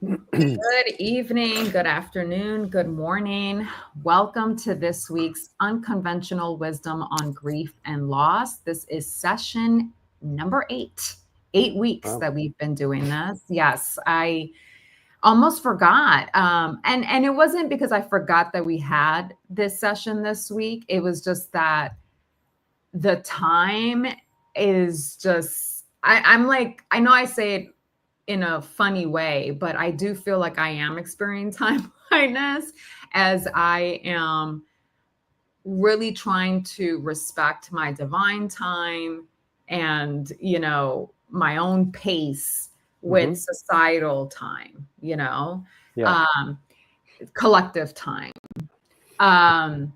Good evening, good afternoon, good morning. Welcome to this week's Unconventional Wisdom on Grief and Loss. This is session number 8. 8 weeks Wow. that we've been doing this. Yes, I almost forgot. And it wasn't because I forgot that we had this session this week. It was just that the time is just I'm like, I know I say it in a funny way, but I do feel like I am experiencing time blindness as I am really trying to respect my divine time and, my own pace with hmm societal time, Yeah. um, collective time. Um,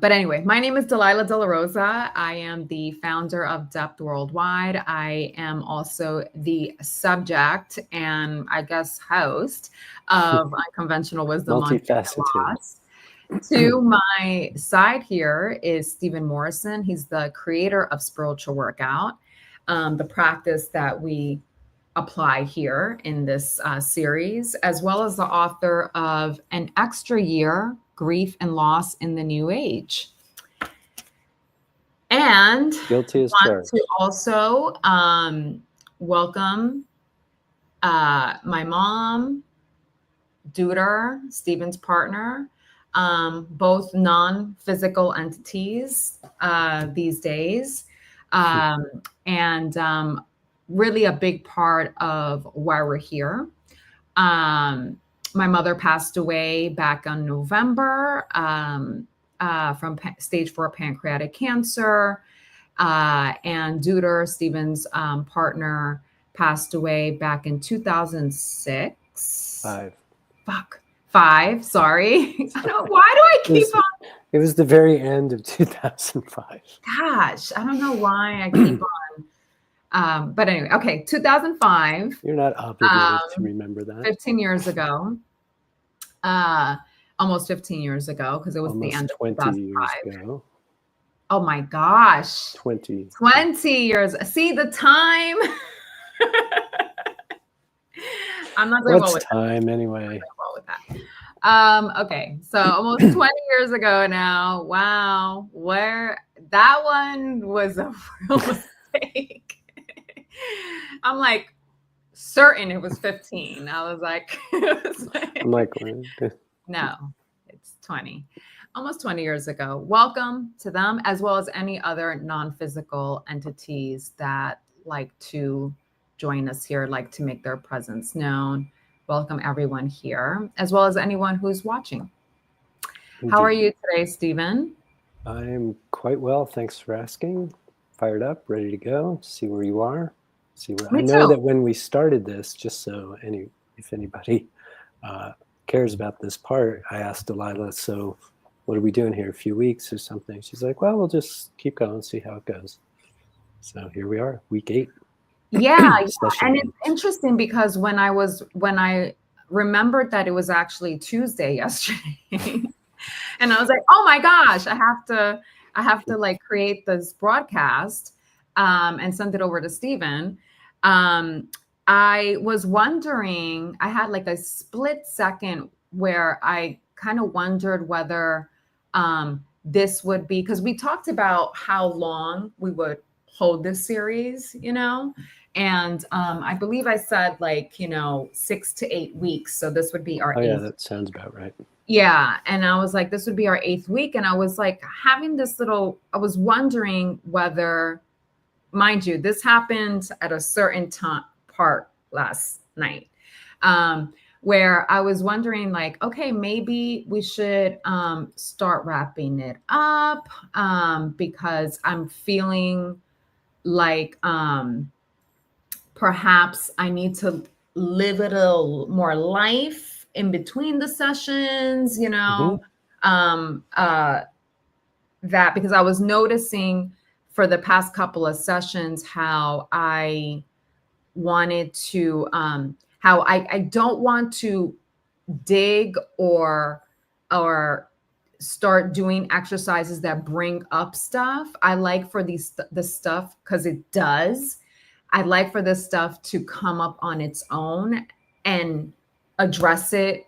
but anyway, my name is Delilah De La Rosa. I am the founder of Depth Worldwide. I am also the subject and I guess host of Unconventional Wisdom on Grief Multifaceted. and Loss. To my side here is Steven Morrison. He's the creator of Spiritual Workout, the practice that we apply here in this series, as well as the author of An Extra Year Grief and Loss in the New Age. And Guilty as want charged. to also welcome my mom, Duder, Stephen's partner, both non-physical entities these days, and really a big part of why we're here. My mother passed away back in November from stage 4 pancreatic cancer, and Duder, Stephen's partner, passed away back in 2006. 5. Fuck. 5, sorry. I don't, why do I keep on? It was the very end of 2005. Gosh, I don't know why I keep on. But anyway, okay, 2005. You're not obligated to remember that. 15 years ago. Almost 15 years ago, because it was Almost the end of 20 years 2005. ago. Oh my gosh. 20. 20 years. See the time? I'm not doing well What's with time anyway? that. Okay, so almost 20 years ago now. Wow, where that one was a real mistake. I'm like certain it was 15. I was like, I'm like, no, it's 20. Almost 20 years ago. Welcome to them, as well as any other non-physical entities that like to join us here, like to make their presence known. Welcome everyone here, as well as anyone who's watching. Indeed. How are you today, Steven? I'm quite well. Thanks for asking. Fired up, ready to go. See where you are. See where Me I know too. that when we started this, just so if anybody cares about this part, I asked Delilah, so what are we doing here? A few weeks or something? She's like, well, we'll just keep going, see how it goes. So here we are, week 8. Yeah, Session and 8. it's interesting because when I remembered that it was actually Tuesday yesterday, and I was like, oh my gosh, I have to like create this broadcast and send it over to Steven. I was wondering, I had like a split second where I kind of wondered whether this would be, because we talked about how long we would hold this series, and I believe I said 6 to 8 weeks. So this would be our Oh, yeah, eighth. that sounds about right. Yeah. And I was like, this would be our 8th week. And I was like having this I was wondering whether, mind you, this happened at a certain part last night, where I was wondering okay, maybe we should start wrapping it up because I'm feeling like perhaps I need to live a little more life in between the sessions, that because I was noticing for the past couple of sessions how I wanted to, how I don't want to dig or start doing exercises that bring up stuff. I like for the stuff, because it does. I'd like for this stuff to come up on its own and address it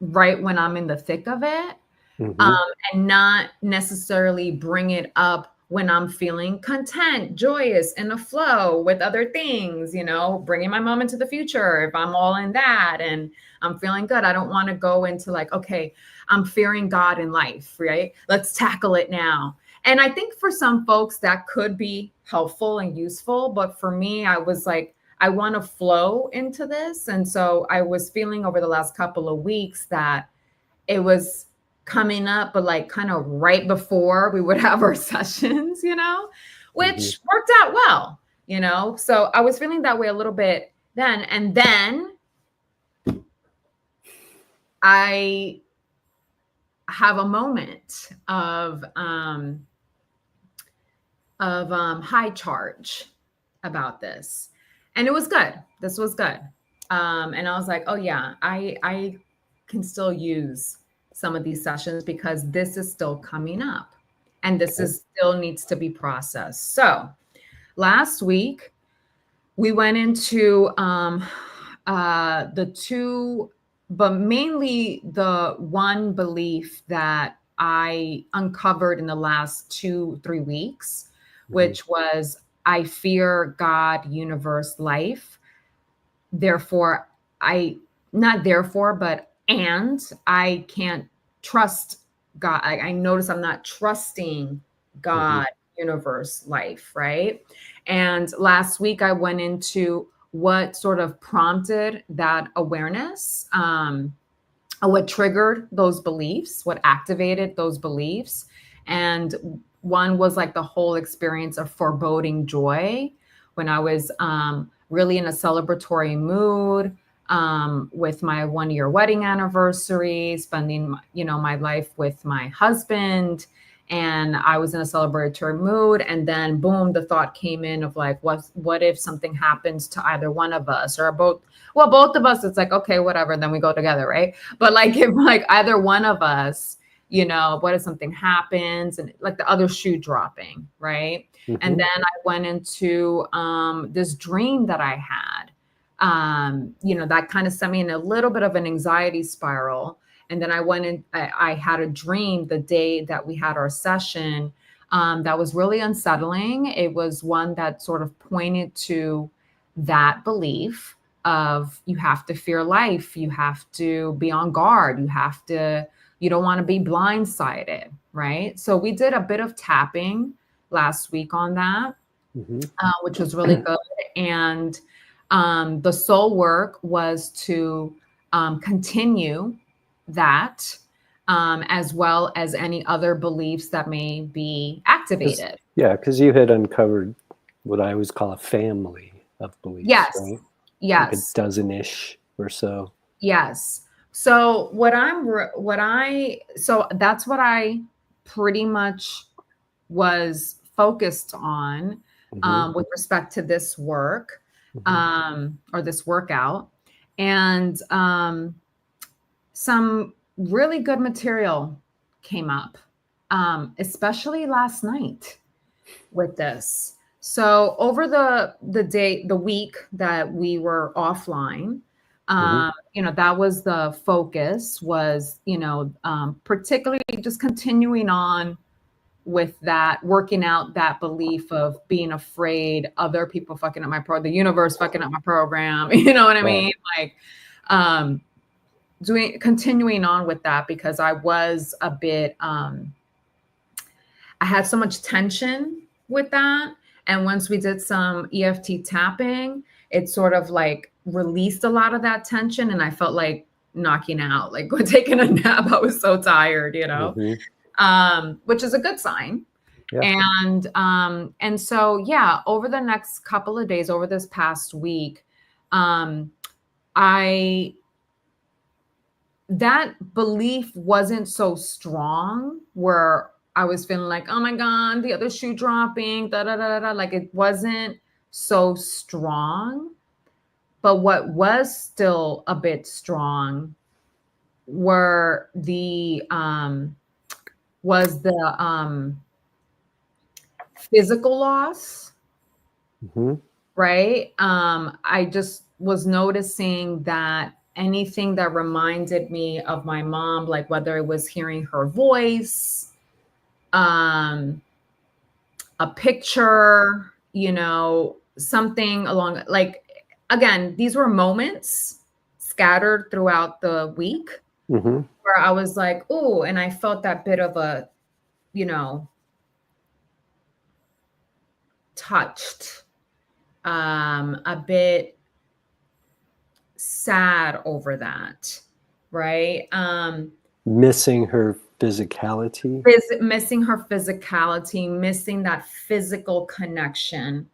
right when I'm in the thick of it, and not necessarily bring it up when I'm feeling content, joyous, in a flow with other things, you know, bringing my mom into the future if I'm all in that and I'm feeling good. I don't want to go into like, okay, I'm fearing God in life, right? Let's tackle it now. And I think for some folks that could be helpful and useful. But for me, I was like, I want to flow into this. And so I was feeling over the last couple of weeks that it was coming up, but like kind of right before we would have our sessions, you know, which worked out well, you know. So I was feeling that way a little bit then. And then I have a moment of high charge about this. And it was good. This was good. And I was like, oh yeah, I can still use some of these sessions because this is still coming up and this is still needs to be processed. So last week we went into the two, but mainly the one belief that I uncovered in the last 2-3 weeks, which was I fear God, universe, life. Therefore, and I can't trust God. I notice I'm not trusting God, universe, life, right? And last week I went into what sort of prompted that awareness, what triggered those beliefs, what activated those beliefs. And one was like the whole experience of foreboding joy when I was really in a celebratory mood, with my 1-year wedding anniversary, spending, you know, my life with my husband. And I was in a celebratory mood. And then boom, the thought came in of like, what if something happens to either one of us or both? Well, both of us, it's like, okay, whatever, then we go together, right? But like if like either one of us, you know, what if something happens and like the other shoe dropping, right? And then I went into this dream that I had. You know, that kind of sent me in a little bit of an anxiety spiral. And then I went in, I had a dream the day that we had our session that was really unsettling. It was one that sort of pointed to that belief of you have to fear life, you have to be on guard, you don't want to be blindsided, right? So we did a bit of tapping last week on that, which was really good. And the soul work was to continue that, as well as any other beliefs that may be activated. Because you had uncovered what I always call a family of beliefs, right? Yes. Like a dozen-ish or so. Yes. So so that's what I pretty much was focused on with respect to this work, or this workout. And some really good material came up, especially last night with this. So over the week that we were offline, you know, that was the focus was, you know, particularly just continuing on with that, working out that belief of being afraid other people fucking up the universe fucking up my program. You know what I mean? Like, continuing on with that because I was a bit, I had so much tension with that. And once we did some EFT tapping, it sort of like released a lot of that tension. And I felt like knocking out, like taking a nap. I was so tired, you know, which is a good sign. And so, yeah, over the next couple of days, over this past week, that belief wasn't so strong where I was feeling like, oh my God, the other shoe dropping, da da da da. Like it wasn't so strong. But what was still a bit strong were the physical loss right? I just was noticing that anything that reminded me of my mom, like whether it was hearing her voice, a picture, something along, like, again, these were moments scattered throughout the week where I was like, oh, and I felt that bit of a, touched, a bit sad over that, right? Missing her physicality. Missing her physicality, missing that physical connection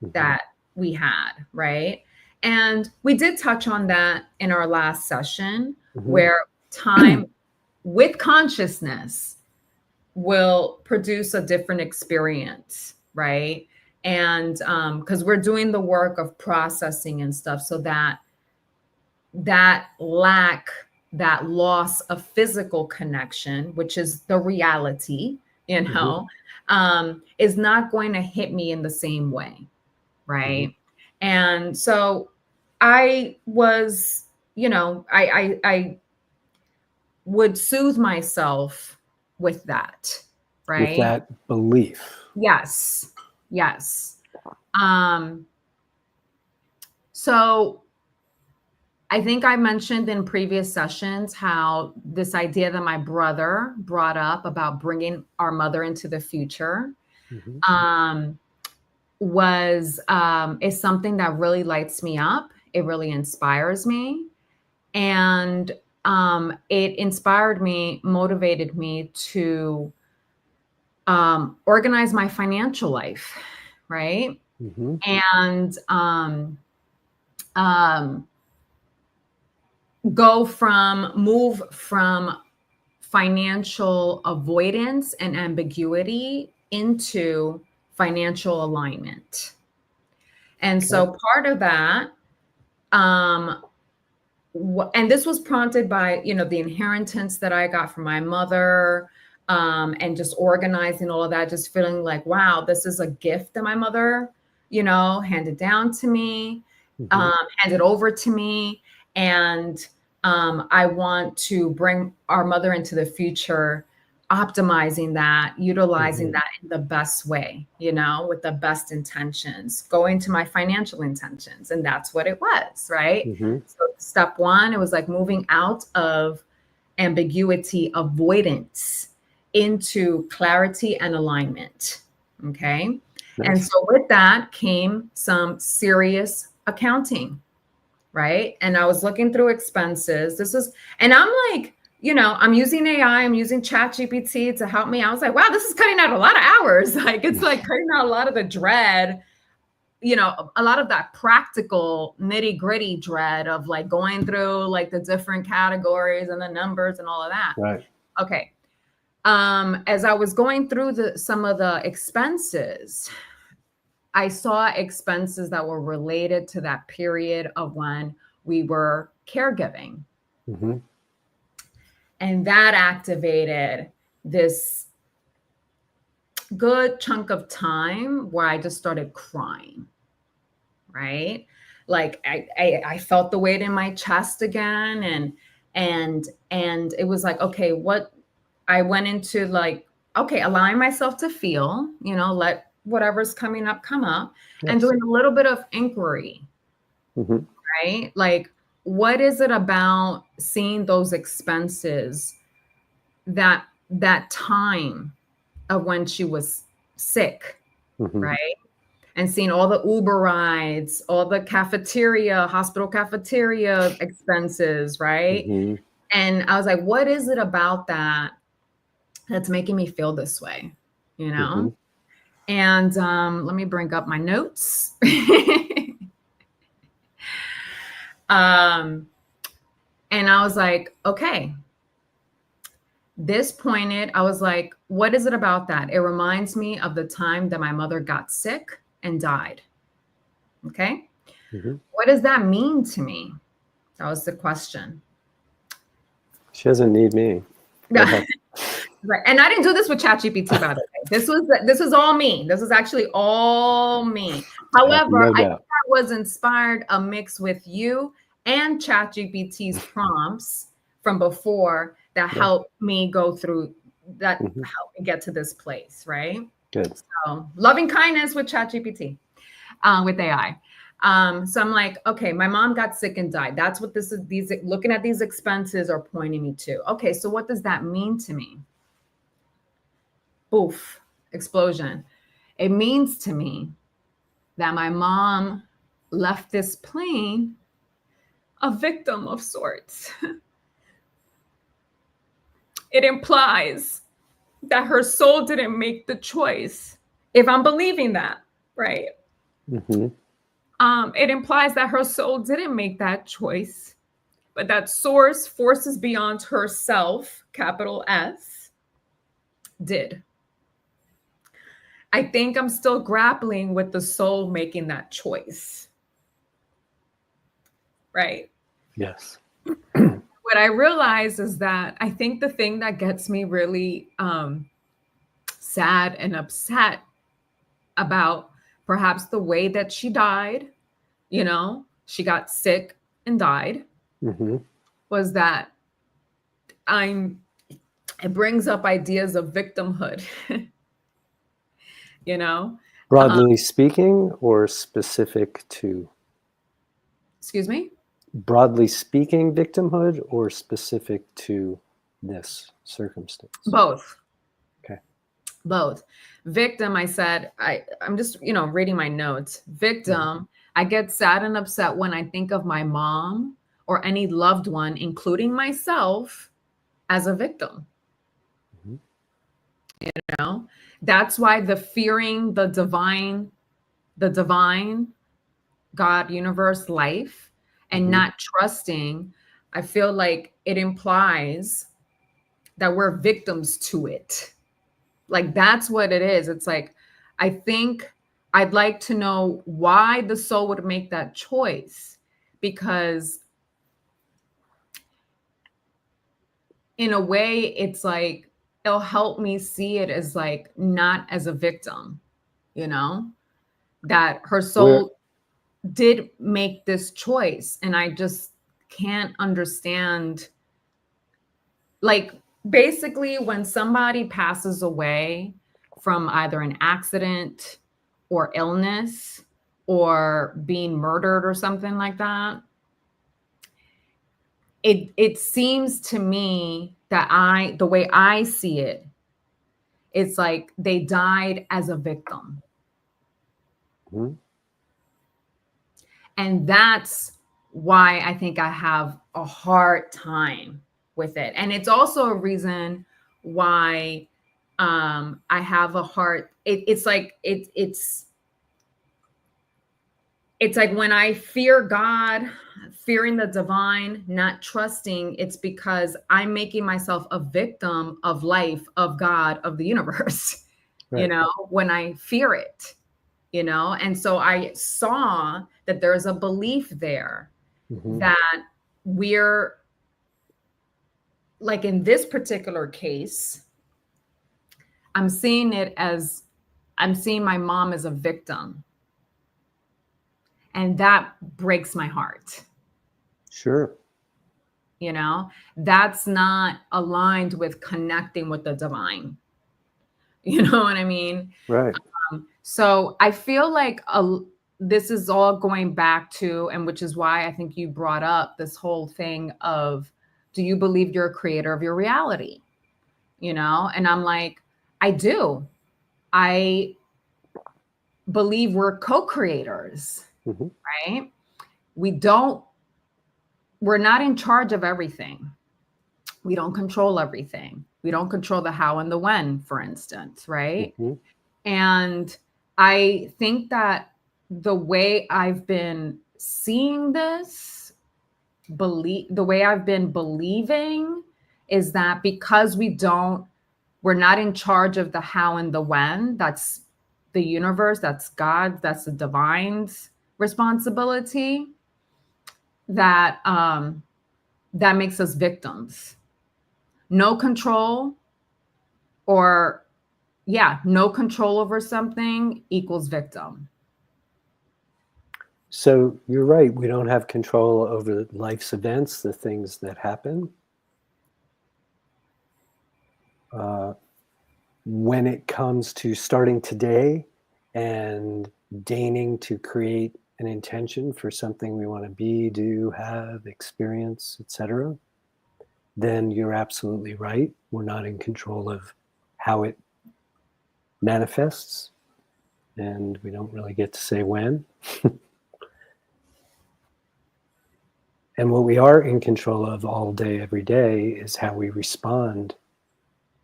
that we had, right? And we did touch on that in our last session, where time with consciousness will produce a different experience, right? And because we're doing the work of processing and stuff, so that loss of physical connection, which is the reality, is not going to hit me in the same way, right? And so I was, I would soothe myself with that, right? With that belief. Yes. So I think I mentioned in previous sessions how this idea that my brother brought up about bringing our mother into the future is something that really lights me up. It really inspires me. And it inspired me, motivated me to organize my financial life, right? And move from financial avoidance and ambiguity into financial alignment. And so part of that, and this was prompted by, the inheritance that I got from my mother, and just organizing all of that, just feeling like, wow, this is a gift that my mother, handed down to me, handed over to me. And I want to bring our mother into the future, optimizing that, utilizing that in the best way, with the best intentions, going to my financial intentions. And that's what it was, right? So step one, it was like moving out of ambiguity, avoidance, into clarity and alignment. Okay. Nice. And so with that came some serious accounting, right? And I was looking through expenses. And I'm like, I'm using AI, I'm using ChatGPT to help me. I was like, wow, this is cutting out a lot of hours. Like, it's like cutting out a lot of the dread, a lot of that practical nitty gritty dread of like going through like the different categories and the numbers and all of that. Right. Okay. As I was going through some of the expenses, I saw expenses that were related to that period of when we were caregiving. And that activated this good chunk of time where I just started crying, right? Like I felt the weight in my chest again. And it was like, okay, I went into like, okay, allowing myself to feel, let whatever's coming up come up. Yes. And doing a little bit of inquiry, right? Like, what is it about seeing those expenses, that time of when she was sick, right? And seeing all the Uber rides, all the hospital cafeteria expenses, right? And I was like, what is it about that's making me feel this way, And let me bring up my notes. And I was like, okay, I was like, what is it about that? It reminds me of the time that my mother got sick and died. Okay. What does that mean to me? That was the question. She doesn't need me. Right. And I didn't do this with ChatGPT, by the way. This was all me. This was actually all me. However, I think I was inspired a mix with you and ChatGPT's prompts from before that helped me go through that, helped me get to this place, right? Good. So loving kindness with ChatGPT, with AI. So I'm like, okay, my mom got sick and died. That's what this is. These looking at these expenses are pointing me to. Okay, so what does that mean to me? Boof, explosion. It means to me that my mom left this plane a victim of sorts. It implies that her soul didn't make the choice. If I'm believing that, right? It implies that her soul didn't make that choice, but that source, forces beyond herself, capital S, did. I think I'm still grappling with the soul making that choice. Right? Yes. What I realize is that I think the thing that gets me really sad and upset about perhaps the way that she died, you know, she got sick and died, was that it brings up ideas of victimhood. You know, broadly speaking, or specific to? Excuse me? Broadly speaking, victimhood, or specific to this circumstance? Both. Okay. Both. Victim, I said, I'm just, reading my notes. Victim, I get sad and upset when I think of my mom or any loved one, including myself, as a victim. You know, that's why the fearing the divine God, universe, life, and not trusting, I feel like it implies that we're victims to it. Like, that's what it is. It's like, I think I'd like to know why the soul would make that choice, because in a way, it's like, it'll help me see it as like, not as a victim, that her soul did make this choice. And I just can't understand. Like, basically, when somebody passes away from either an accident or illness or being murdered or something like that, it seems to me that the way I see it, it's like they died as a victim. And that's why I think I have a hard time with it. And it's also a reason why I have a hard, it's like when I fear God, fearing the divine, not trusting, it's because I'm making myself a victim of life, of God, of the universe, right. When I fear it, and so I saw that there's a belief there that we're, like, in this particular case, I'm seeing my mom as a victim. And that breaks my heart. Sure. That's not aligned with connecting with the divine. You know what I mean? Right. So I feel like this is all going back to, and which is why I think you brought up this whole thing of, do you believe you're a creator of your reality? And I'm like, I do. I believe we're co-creators, right? We're not in charge of everything. We don't control everything. We don't control the how and the when, for instance, right? And I think that the way I've been seeing this, the way I've been believing, is that because we're not in charge of the how and the when, that's the universe, that's God, that's the divine's responsibility, that that makes us victims. No control, or yeah, no control over something equals victim. So you're right. We don't have control over life's events, the things that happen. When it comes to starting today and deigning to create an intention for something we want to be, do, have, experience, etc., then you're absolutely right. We're not in control of how it manifests, and we don't really get to say when. And what we are in control of all day, every day, is how we respond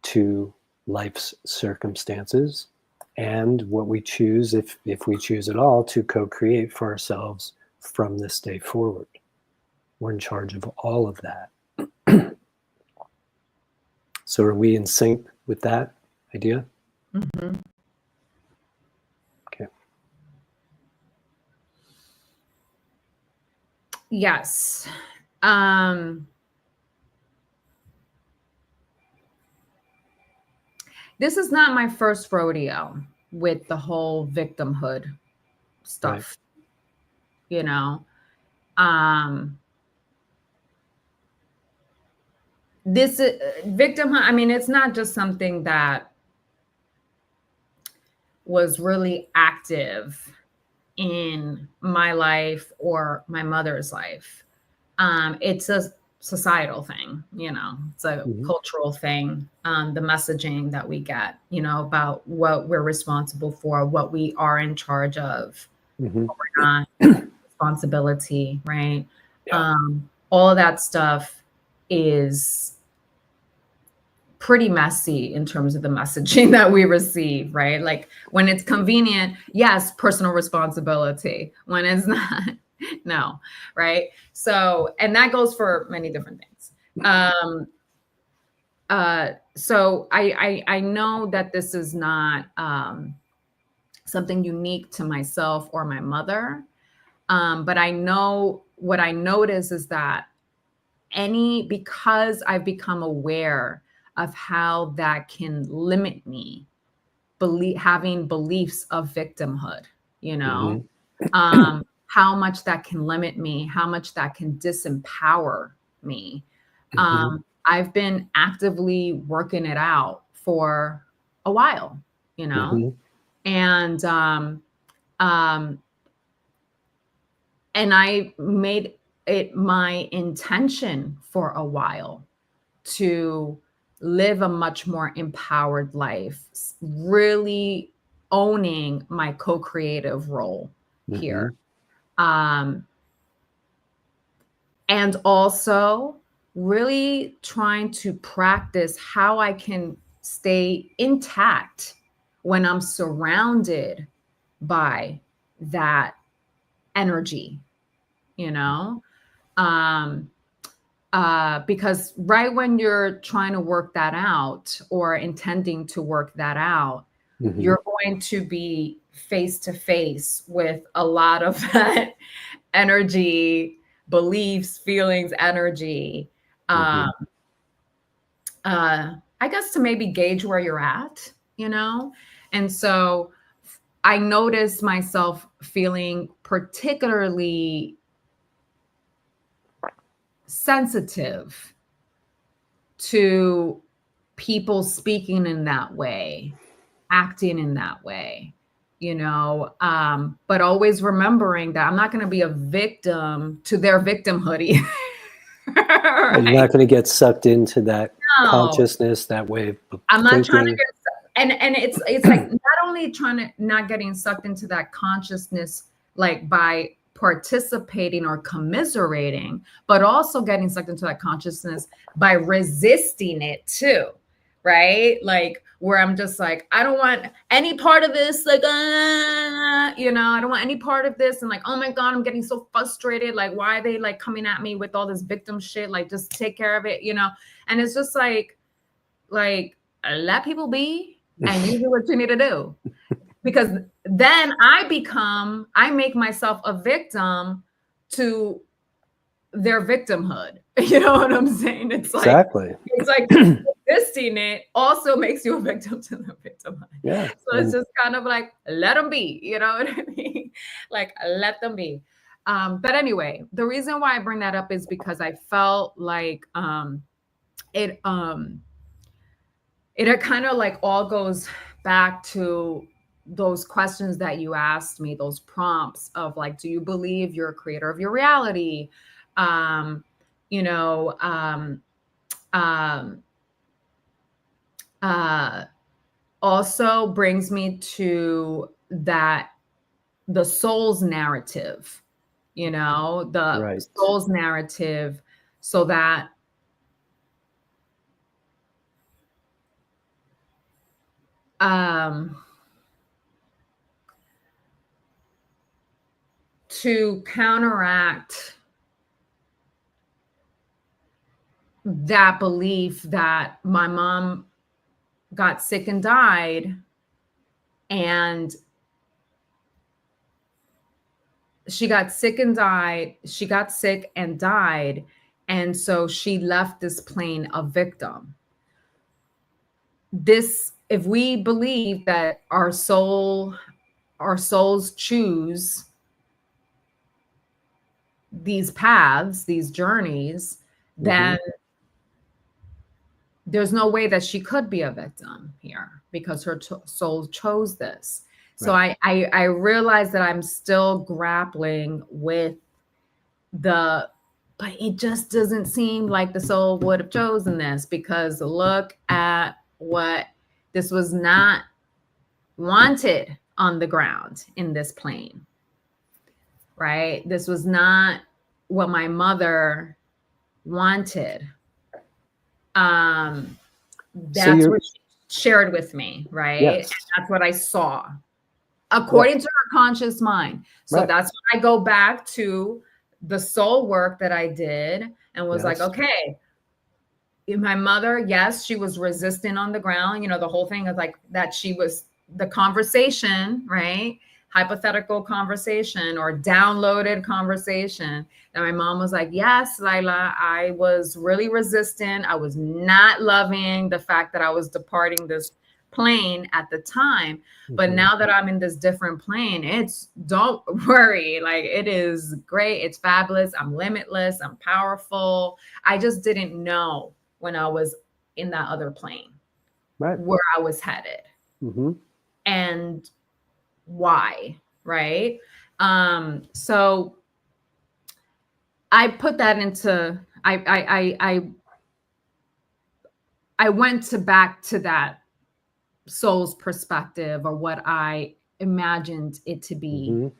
to life's circumstances, and what we choose, if we choose at all, to co-create for ourselves from this day forward. We're in charge of all of that. So are we in sync with that idea? Mm-hmm. Okay. Yes. This is not my first rodeo with the whole victimhood stuff. Right. You know, this victimhood, I mean, it's not just something that was really active in my life or my mother's life. It's a societal thing, you know, it's a cultural thing. The messaging that we get, you know, about what we're responsible for, what we are in charge of, what we're not, responsibility, right? Yeah. All of that stuff is pretty messy in terms of the messaging that we receive, right? Like when it's convenient, yes, personal responsibility. When it's not, no, right? So, and that goes for many different things. So I know that this is not something unique to myself or my mother, but I know what I notice is that because I've become aware of how that can limit me, having beliefs of victimhood, you know, how much that can limit me, how much that can disempower me. I've been actively working it out for a while, you know, and I made it my intention for a while to live a much more empowered life, really owning my co-creative role here. And also really trying to practice how I can stay intact when I'm surrounded by that energy, you know? Because right when you're trying to work that out or intending to work that out, you're going to be face to face with a lot of that energy, beliefs, feelings, energy. I guess to maybe gauge where you're at, you know? And so I noticed myself feeling particularly sensitive to people speaking in that way, acting in that way, you know, but always remembering that I'm not going to be a victim to their victimhood either. Right? You're not going to get sucked into that consciousness, that way of I'm not thinking. trying to get, and it's like not only trying to not getting sucked into that consciousness, like by participating or commiserating, but also getting sucked into that consciousness by resisting it too, right? Like where I'm just like, I don't want any part of this, like, you know, I don't want any part of this. And like, oh my God, I'm getting so frustrated. Like, why are they like coming at me with all this victim shit? Like, just take care of it, you know? And it's just like let people be and you do what you need to do. Because then I make myself a victim to their victimhood. You know what I'm saying? It's like, exactly. It's like resisting it also makes you a victim to the victim. Yeah. So it's just kind of like, let them be, you know what I mean? Like, let them be. But anyway, the reason why I bring that up is because I felt like it kind of like all goes back to those questions that you asked me, those prompts of like, do you believe you're a creator of your reality? You know, also brings me to that the soul's narrative, you know, the Right. soul's narrative, so that to counteract that belief that my mom got sick and died, and she got sick and died. She got sick and died. And so she left this plane a victim. This, if we believe that our souls choose these paths, these journeys, then there's no way that she could be a victim here because her soul chose this. So Right. I realize that I'm still grappling with but it just doesn't seem like the soul would have chosen this, because look at what this was not wanted on the ground in this plane, right? This was not what my mother wanted. That's what she shared with me, right? Yes. And that's what I saw according to her conscious mind. So that's when I go back to the soul work that I did and was like, okay, my mother, yes, she was resistant on the ground. You know, the whole thing is like that she was the conversation, right? Hypothetical conversation or downloaded conversation that my mom was like, yes, Lila, I was really resistant. I was not loving the fact that I was departing this plane at the time. But now that I'm in this different plane, it's, don't worry, like it is great. It's fabulous. I'm limitless. I'm powerful. I just didn't know when I was in that other plane, where I was headed and why, right? So I put that into, I went back to that soul's perspective, or what I imagined it to be,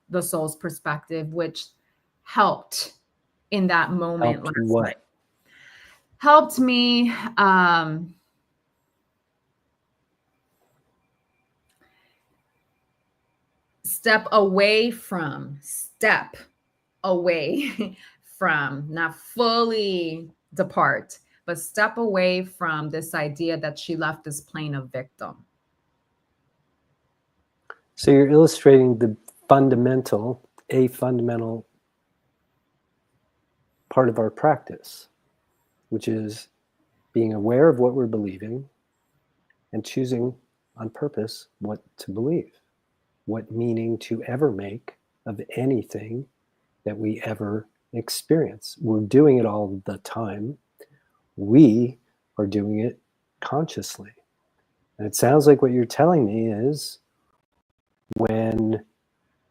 the soul's perspective, which helped in that moment. Helped me step away from, not fully depart, but step away from this idea that she left this plane of victim. So you're illustrating the fundamental part of our practice, which is being aware of what we're believing and choosing on purpose what to believe, what meaning to ever make of anything that we ever experience. We're doing it all the time. We are doing it consciously. And it sounds like what you're telling me is, when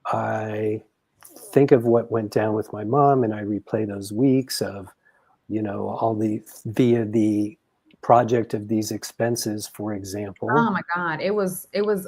I think of what went down with my mom and I replay those weeks of, you know, all via the project of these expenses, for example. Oh my God. It was it was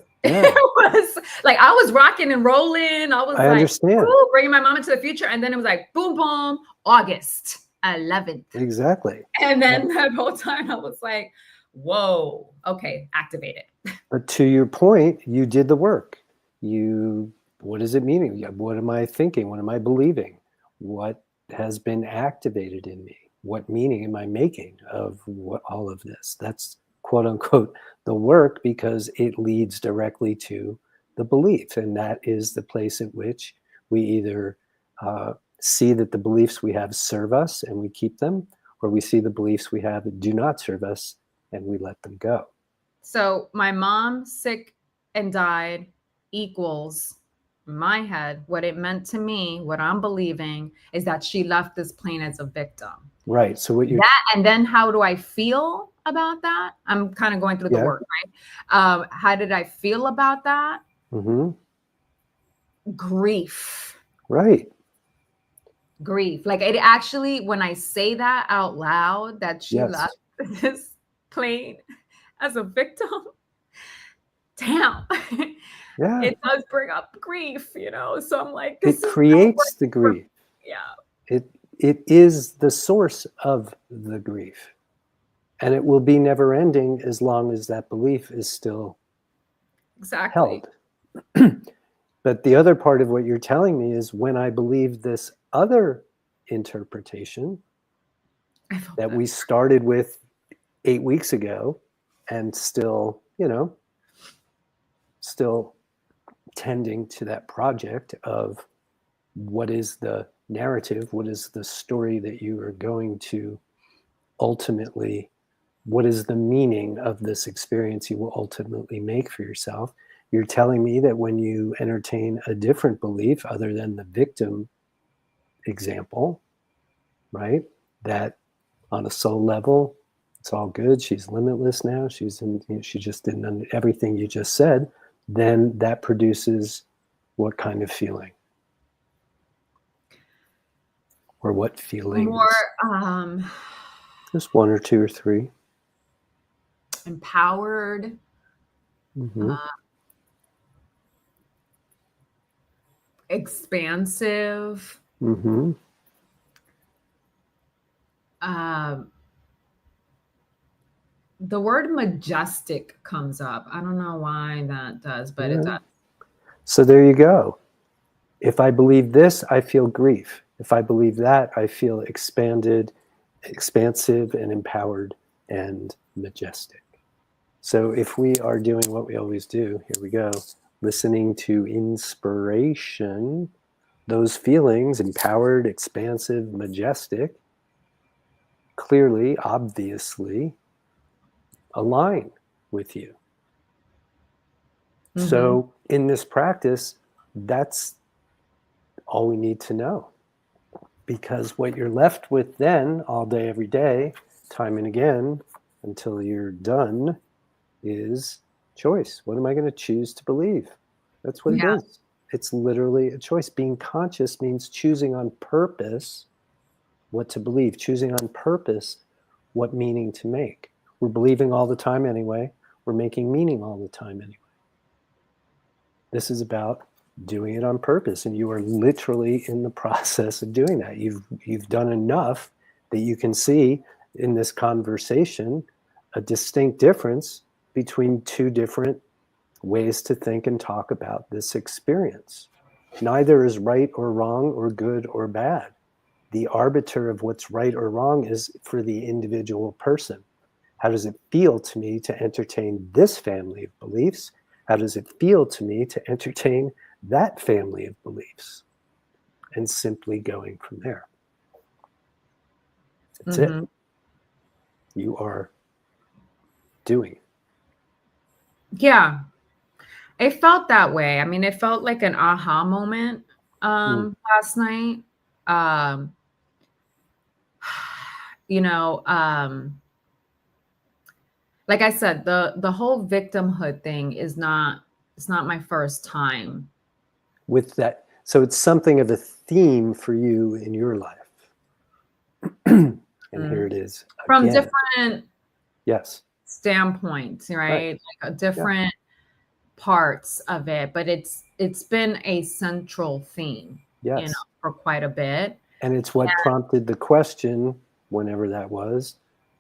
like, I was rocking and rolling. I was understand. Ooh, bringing my mom into the future. And then it was like, boom, boom, August 11th. Exactly. And then that whole time I was like, whoa, okay, activate it. But to your point, you did the work. What does it mean? What am I thinking? What am I believing? What has been activated in me? What meaning am I making of all of this? That's quote unquote the work, because it leads directly to the belief. And that is the place at which we either see that the beliefs we have serve us and we keep them, or we see the beliefs we have that do not serve us and we let them go. So my mom sick and died equals, in my head, what it meant to me, what I'm believing is that she left this plane as a victim. Right. So what you and then how do I feel about that? I'm kind of going through the work, right? How did I feel about that? Mm-hmm. Grief. Right. Grief. Like, it actually, when I say that out loud, that she left this plane as a victim, damn. Yeah. It does bring up grief, so I'm like, It creates the grief. Yeah. It is the source of the grief, and it will be never ending as long as that belief is still held. But the other part of what you're telling me is, when I believe this other interpretation that we started with 8 weeks ago, and still tending to that project of what is the narrative, what is the story that you are going to ultimately, what is the meaning of this experience you will ultimately make for yourself. You're telling me that when you entertain a different belief other than the victim example, right, that on a soul level, it's all good, she's limitless now, she just did everything you just said, then that produces what kind of feeling? Or what feelings? More just one or two or three. Empowered. Mm-hmm. Expansive. Mm-hmm. The word majestic comes up. I don't know why that does, but it does. So there you go. If I believe this, I feel grief. If I believe that, I feel expanded, expansive, and empowered and majestic. So if we are doing what we always do, here we go, listening to inspiration, those feelings, empowered, expansive, majestic, clearly, obviously align with you. Mm-hmm. So in this practice, that's all we need to know. Because what you're left with then, all day, every day, time and again, until you're done, is choice. What am I going to choose to believe? That's what it is. It's literally a choice. Being conscious means choosing on purpose what to believe, choosing on purpose what meaning to make. We're believing all the time anyway. We're making meaning all the time anyway. This is about doing it on purpose, and you are literally in the process of doing that. You've done enough that you can see in this conversation a distinct difference between two different ways to think and talk about this experience. Neither is right or wrong or good or bad. The arbiter of what's right or wrong is for the individual person. How does it feel to me to entertain this family of beliefs? How does it feel to me to entertain that family of beliefs? And simply going from there. That's it. You are doing. Yeah. It felt that way. I mean, it felt like an aha moment last night. Like I said, the whole victimhood thing it's not my first time. With that, so it's something of a theme for you in your life. And here it is. From different standpoints, right? Like different parts of it, but it's been a central theme, for quite a bit. And it's what prompted the question, whenever that was,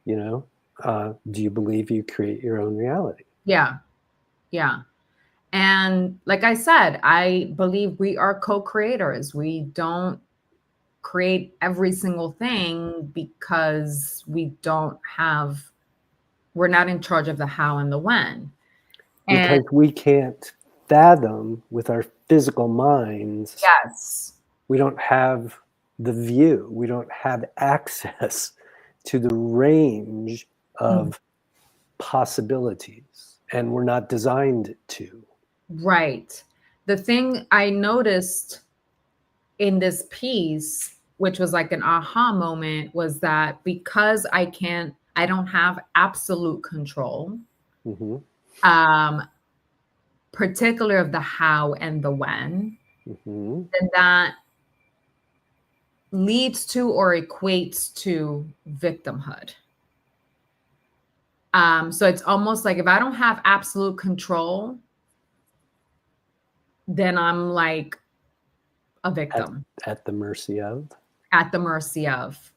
do you believe you create your own reality? Yeah. And like I said, I believe we are co-creators. We don't create every single thing because we're not in charge of the how and the when. Because we can't fathom with our physical minds. Yes. We don't have the view. We don't have access to the range of possibilities, and we're not designed to. Right. The thing I noticed in this piece, which was like an aha moment, was that because I don't have absolute control, particular of the how and the when, then that leads to or equates to victimhood. So it's almost like if I don't have absolute control, then I'm like a victim. At the mercy of? At the mercy of,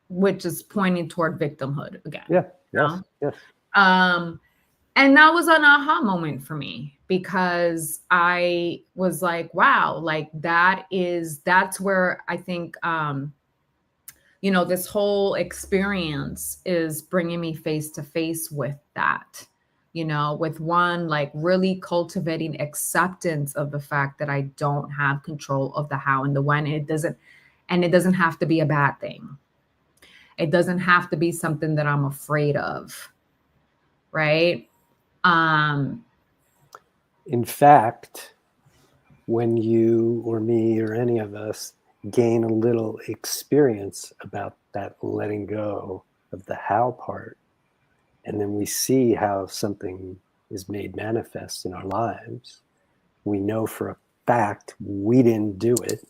which is pointing toward victimhood again. Yeah, yes, yes. And that was an aha moment for me, because I was like, wow, like that's where I think, you know, this whole experience is bringing me face to face with that, you know, with one, like really cultivating acceptance of the fact that I don't have control of the how and the when. It doesn't have to be a bad thing. It doesn't have to be something that I'm afraid of. Right. In fact, when you or me or any of us gain a little experience about that letting go of the how part, and then we see how something is made manifest in our lives, we know for a fact we didn't do it.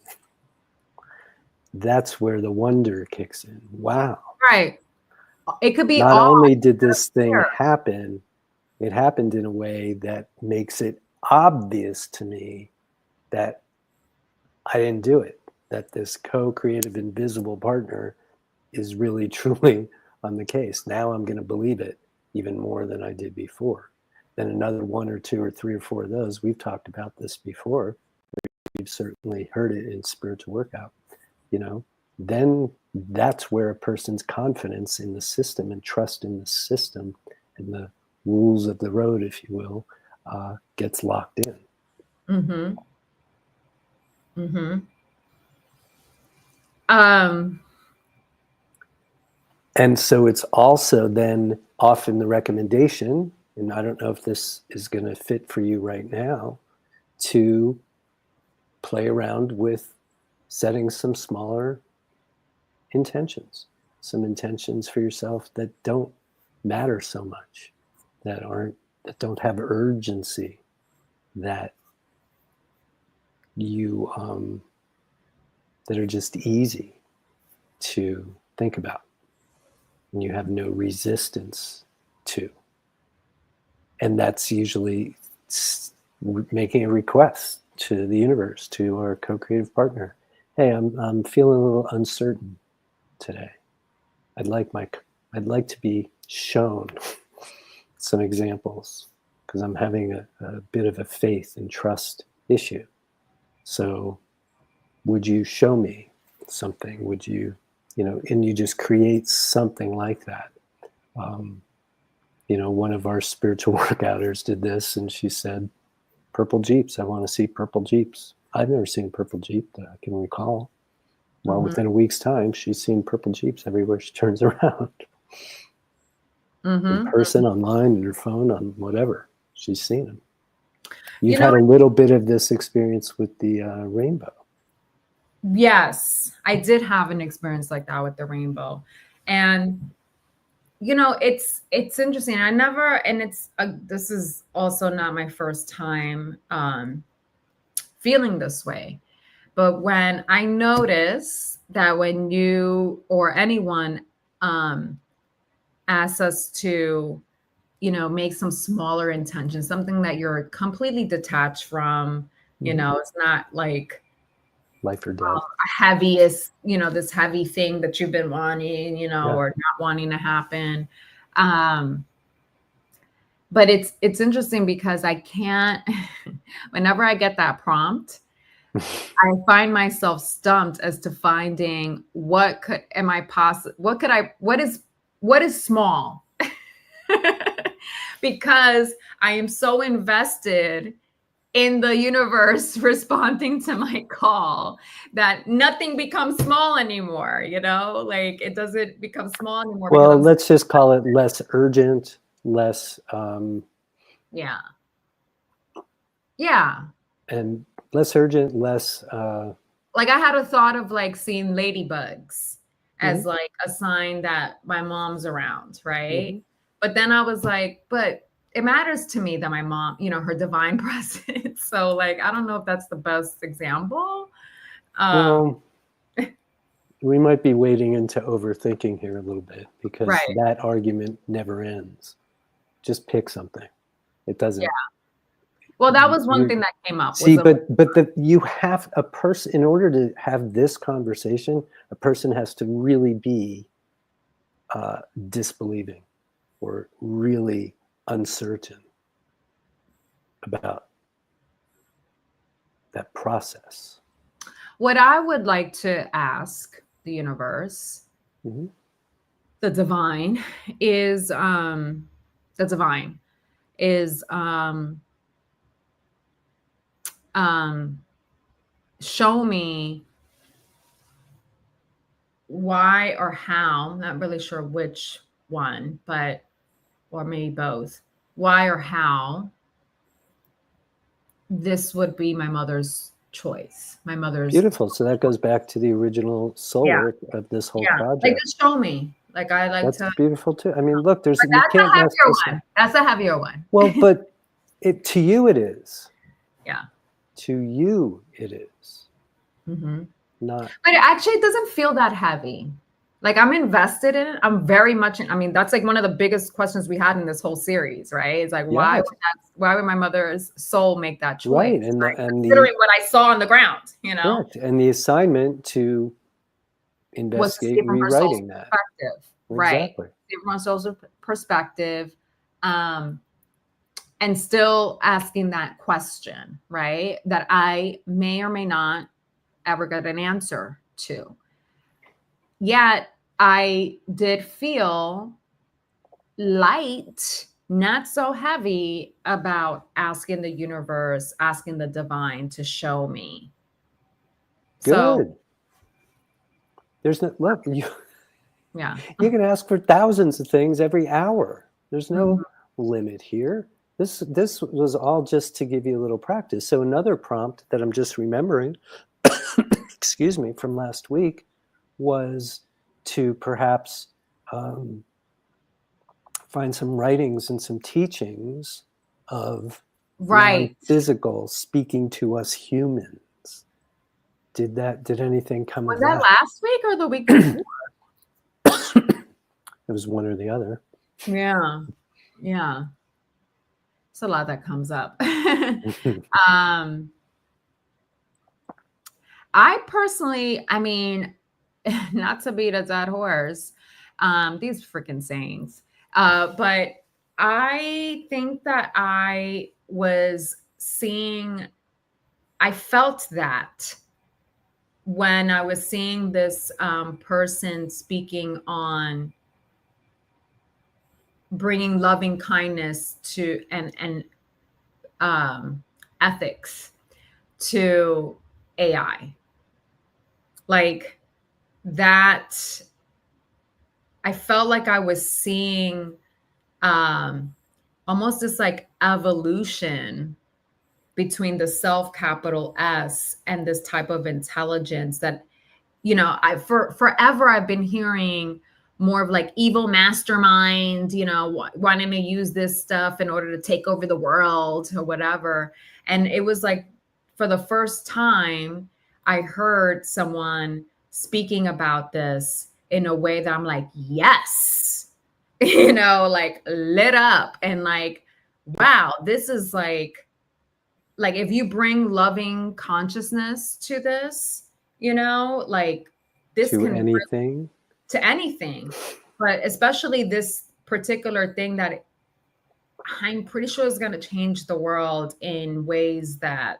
That's where the wonder kicks in. Wow. Right. It could be not only did this thing happen, it happened in a way that makes it obvious to me that I didn't do it, that this co-creative invisible partner is really truly on the case. Now I'm going to believe it even more than I did before. Then another 1 or 2 or 3 or 4 of those, we've talked about this before. We've certainly heard it in Spiritual Workout, you know, then that's where a person's confidence in the system and trust in the system and the rules of the road, if you will, gets locked in. And so it's also then often the recommendation, and I don't know if this is going to fit for you right now, to play around with setting some smaller intentions, some intentions for yourself that don't matter so much, that don't have urgency, that you that are just easy to think about and you have no resistance to. And that's usually making a request to the universe, to our co-creative partner. Hey, I'm feeling a little uncertain today. I'd like to be shown some examples, because I'm having a bit of a faith and trust issue. So would you show me something? Would you, and you just create something like that. One of our spiritual workouters did this, and she said, purple Jeeps. I want to see purple Jeeps. I've never seen a purple Jeep that I can recall. Well, within a week's time, she's seen purple Jeeps everywhere she turns around. In person, online, on her phone, on whatever. She's seen them. You've had a little bit of this experience with the rainbow. Yes, I did have an experience like that with the rainbow. And, it's interesting. This is also not my first time feeling this way. But when I notice that when you or anyone asks us to, make some smaller intention, something that you're completely detached from, it's not like life or death, heaviest, this heavy thing that you've been wanting, or not wanting to happen. But it's interesting because I can't, whenever I get that prompt, I find myself stumped as to finding what is small, because I am so invested in the universe responding to my call that nothing becomes small anymore, like it doesn't become small anymore. Well, let's just call it less urgent, less Yeah. Yeah. and less urgent, less Like I had a thought of like seeing ladybugs as mhm, like a sign that my mom's around, right? mhm. But then I was like, but it matters to me that my mom, you know, her divine presence. So like I don't know if that's the best example. Um, Well, we might be wading into overthinking here a little bit because right. that argument never ends. Just pick something. It Yeah. doesn't. Well, that was one You thing that came up was see, a, you have a person in order to have this conversation. A person has to really be disbelieving or really uncertain about that process. what I would like to ask the universe, Mhm. the divine, is the divine is um show me why or how, not really sure which one, but or maybe both. Why or how this would be my mother's choice. My mother's Beautiful. So that goes back to the original soul yeah, work of this whole yeah. Like project. just show me. Like I like That's to, beautiful too. I mean, look, but you that's a can't mess heavier this up. one. That's a heavier one. Well, but to you it is. Yeah. To you it is. Hmm. Not But it actually doesn't feel that heavy. Like I'm invested in it. I'm very much I mean, that's like one of the biggest questions we had in this whole series, right? It's like yeah, why would my mother's soul make that choice? right. Right? And the Considering what I saw on the ground, you know, correct. And the assignment to was to see investigate it from her soul's rewriting that. perspective, right? Exactly. See it from her soul's perspective. Um, and still asking that question, right? That I may or may not ever get an answer to. Yet I did feel light, not so heavy about asking the universe, asking the divine to show me. So, Good. There's no look, yeah. you can ask for thousands of things every hour. There's Mhm. no limit here. This was all just to give you a little practice. So another prompt that I'm just remembering, excuse me, from last week was to perhaps find some writings and some teachings of Right. non-physical speaking to us humans. Did anything come Was of that that? last week or the week before? It was one or the other. Yeah. Yeah. It's a lot that comes up. um, I personally, I mean, not to beat a dead horse, these freaking sayings, but I think that I felt that when I was seeing this person speaking on bringing loving kindness to and ethics to AI. Like that, I felt like I was seeing almost this like evolution between the self capital S and this type of intelligence that, you know, forever I've been hearing more of like evil mastermind, you know, wanting to use this stuff in order to take over the world or whatever. And it was like for the first time, I heard someone speaking about this in a way that I'm like, yes, you know, like lit up and like, wow, this is like if you bring loving consciousness to this, you know, like this To can anything. to anything, but especially this particular thing that I'm pretty sure is going to change the world in ways that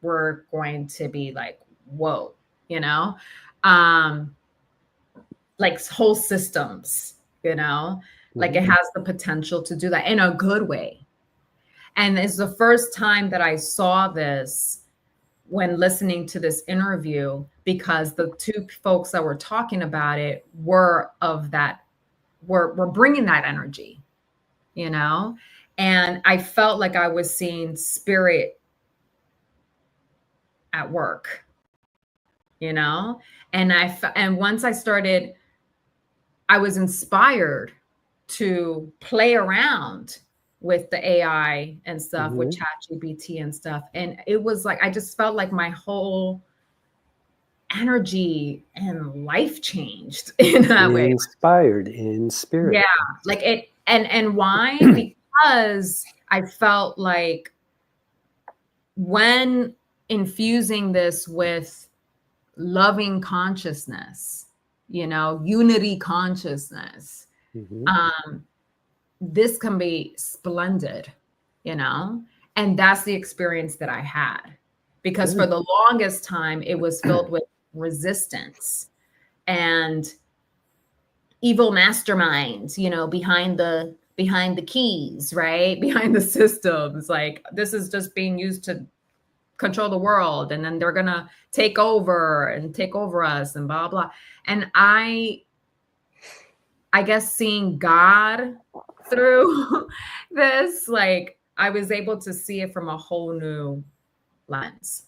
we're going to be like, whoa, you know, um, like whole systems, you know, like it Mhm. has the potential to do that in a good way. And it's the first time that I saw this when listening to this interview because the two folks that were talking about it were of that were bringing that energy, you know, and I felt like I was seeing spirit at work, you know, and once I started, I was inspired to play around with the AI and stuff, with ChatGPT and stuff. And it was like, I just felt like my whole energy and life changed in that way. Inspired in spirit. Yeah. Like it, and why? Because I felt like when infusing this with loving consciousness, you know, unity consciousness, this can be splendid, you know, and that's the experience that I had, because for the longest time it was filled with resistance and evil masterminds, you know, behind the keys, right? Behind the systems. Like, this is just being used to control the world, and then they're gonna take over us and blah blah. And I guess seeing God through this, like, I was able to see it from a whole new lens,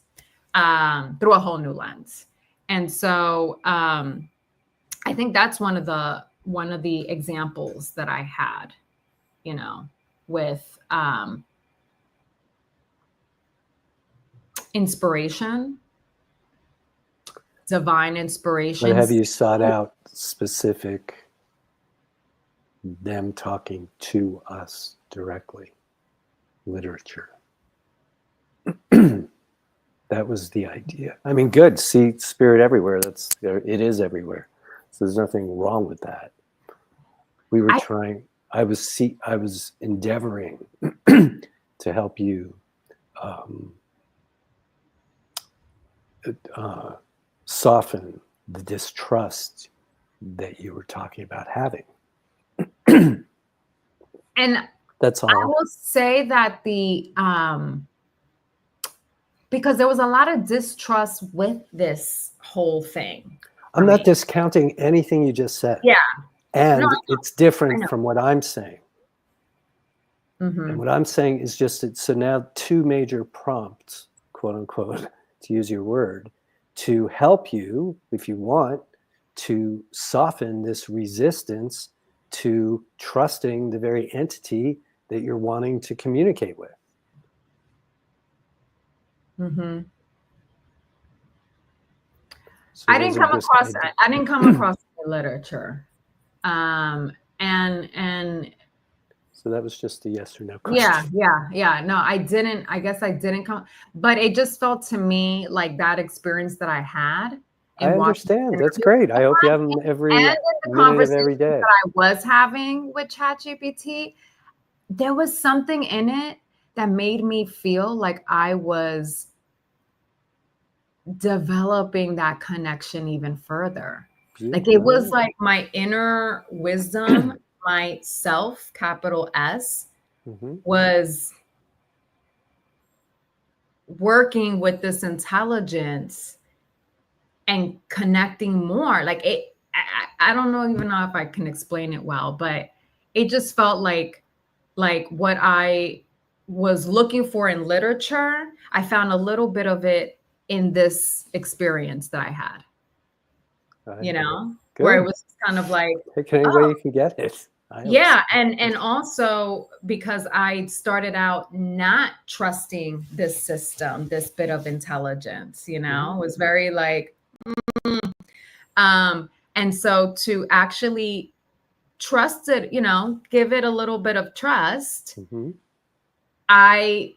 through a whole new lens. And so I think that's one of the examples that I had, you know, with inspiration, divine inspiration. But have you sought out specific, them talking to us directly, literature? That was the idea. I mean, good. See spirit everywhere. It is everywhere. So there's nothing wrong with that. We were I was endeavoring to help you soften the distrust that you were talking about having. And that's all. I will say that because there was a lot of distrust with this whole thing. I'm not discounting anything you just said. Yeah. And it's different from what I'm saying. And what I'm saying is just, so now two major prompts, quote unquote, to use your word, to help you, if you want, to soften this resistance to trusting the very entity that you're wanting to communicate with. So I didn't come across that. I didn't come across the literature. And so that was just a yes or no question. Yeah. No, I didn't. I guess I didn't come, but it just felt to me like that experience that I had. I understand. That's great. I hope you have them every minute of every day. That I was having with ChatGPT, there was something in it that made me feel like I was developing that connection even further. Like, it was like my inner wisdom, my self, capital S, was working with this intelligence and connecting more. Like, I don't even know if I can explain it well, but it just felt like what I was looking for in literature, I found a little bit of it in this experience that I had. You know, where it was kind of like, take it any way you can get it. Yeah. And also because I started out not trusting this system, this bit of intelligence, you know, was very like, and so to actually trust it, you know, give it a little bit of trust, I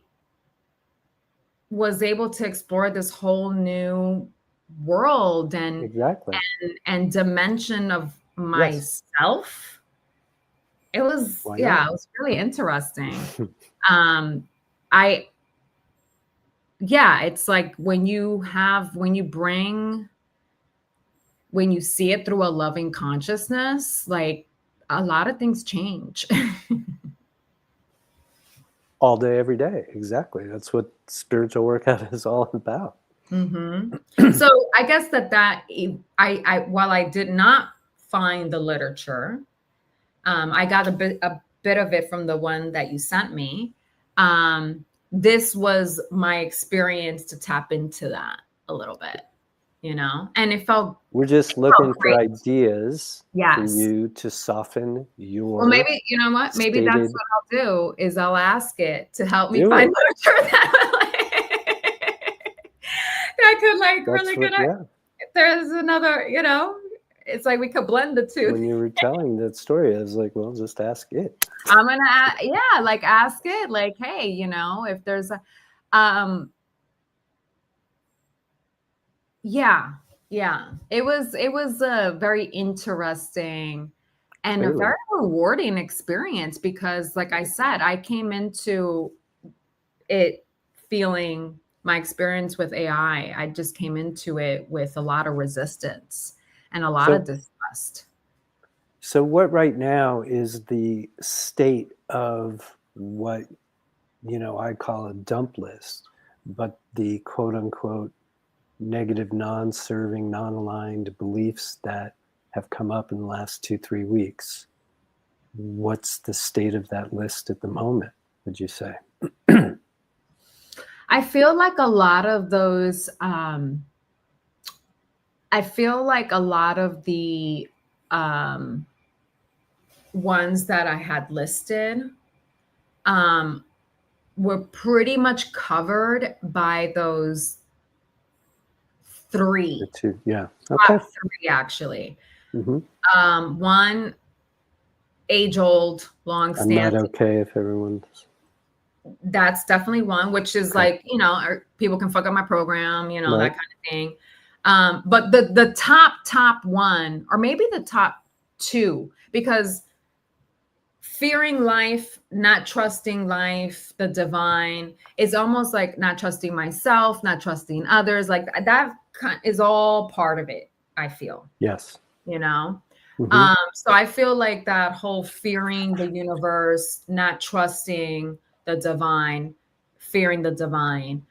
was able to explore this whole new world and dimension of myself. It was, it was really interesting. It's like when you see it through a loving consciousness, like a lot of things change. All day, every day. Exactly. That's what spiritual workout is all about. So I guess that while I did not find the literature, I got a bit of it from the one that you sent me. This was my experience to tap into that a little bit, you know, and it felt. We're just looking for great. ideas for Yes. you to soften your. Well, maybe, you know what? Maybe that's stated- what I'll do is I'll ask it to help me Do find it. literature that could like That's really what, good. yeah. There's another, you know, it's like we could blend the two. When you were telling that story, I was like, well, just ask it. I'm gonna, yeah, like ask it, like, hey, you know, if there's a, yeah, it was a very interesting and a very rewarding experience because, like I said, I came into it feeling my experience with AI. I just came into it with a lot of resistance and a lot of distrust. So what right now is the state of what, you know, I call a dump list, but the quote unquote negative, non-serving, non-aligned beliefs that have come up in the last 2-3 weeks? What's the state of that list at the moment, would you say? I feel like a lot of those, I feel like a lot of the ones that I had listed were pretty much covered by those three. The two, yeah. Okay. Three, actually. Mm-hmm. One, age-old, long-standing. I'm not okay if everyone's. That's definitely one, which is like, you know, people can fuck up my program, you know, that kind of thing. But the top one, or maybe the top two, because fearing life, not trusting life, the divine, is almost like not trusting myself, not trusting others. Like that is all part of it, I feel. Yes. You know? Mm-hmm. So I feel like that whole fearing the universe, not trusting the divine, fearing the divine,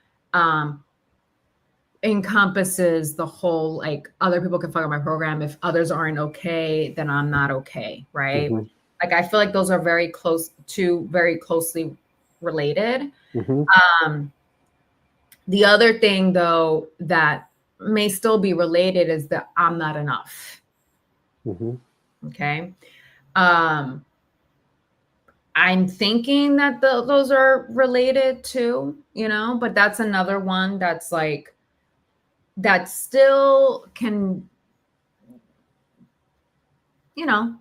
encompasses the whole, like, other people can fuck up my program. If others aren't okay, then I'm not okay, right? Mm-hmm. Like, I feel like those are very closely related. Mm-hmm. The other thing, though, that may still be related is that I'm not enough. Mm-hmm. Okay. I'm thinking that those are related too, you know, but that's another one that's like, that still can, you know,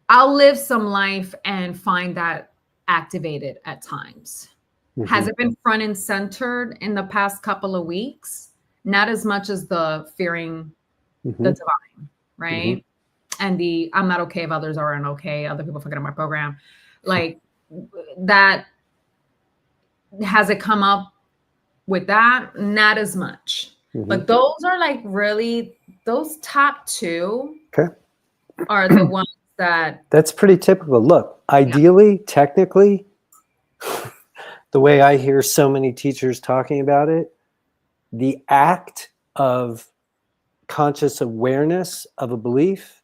I'll live some life and find that activated at times. Mm-hmm. Has it been front and centered in the past couple of weeks? Not as much as the fearing the divine, right? Mm-hmm. And the I'm not okay if others aren't okay, other people fucking up my program. Like that, has it come up with that? Not as much. Mm-hmm. But those are like really, those top two are the ones that. That's pretty typical. Look, ideally, technically, the way I hear so many teachers talking about it, the act of conscious awareness of a belief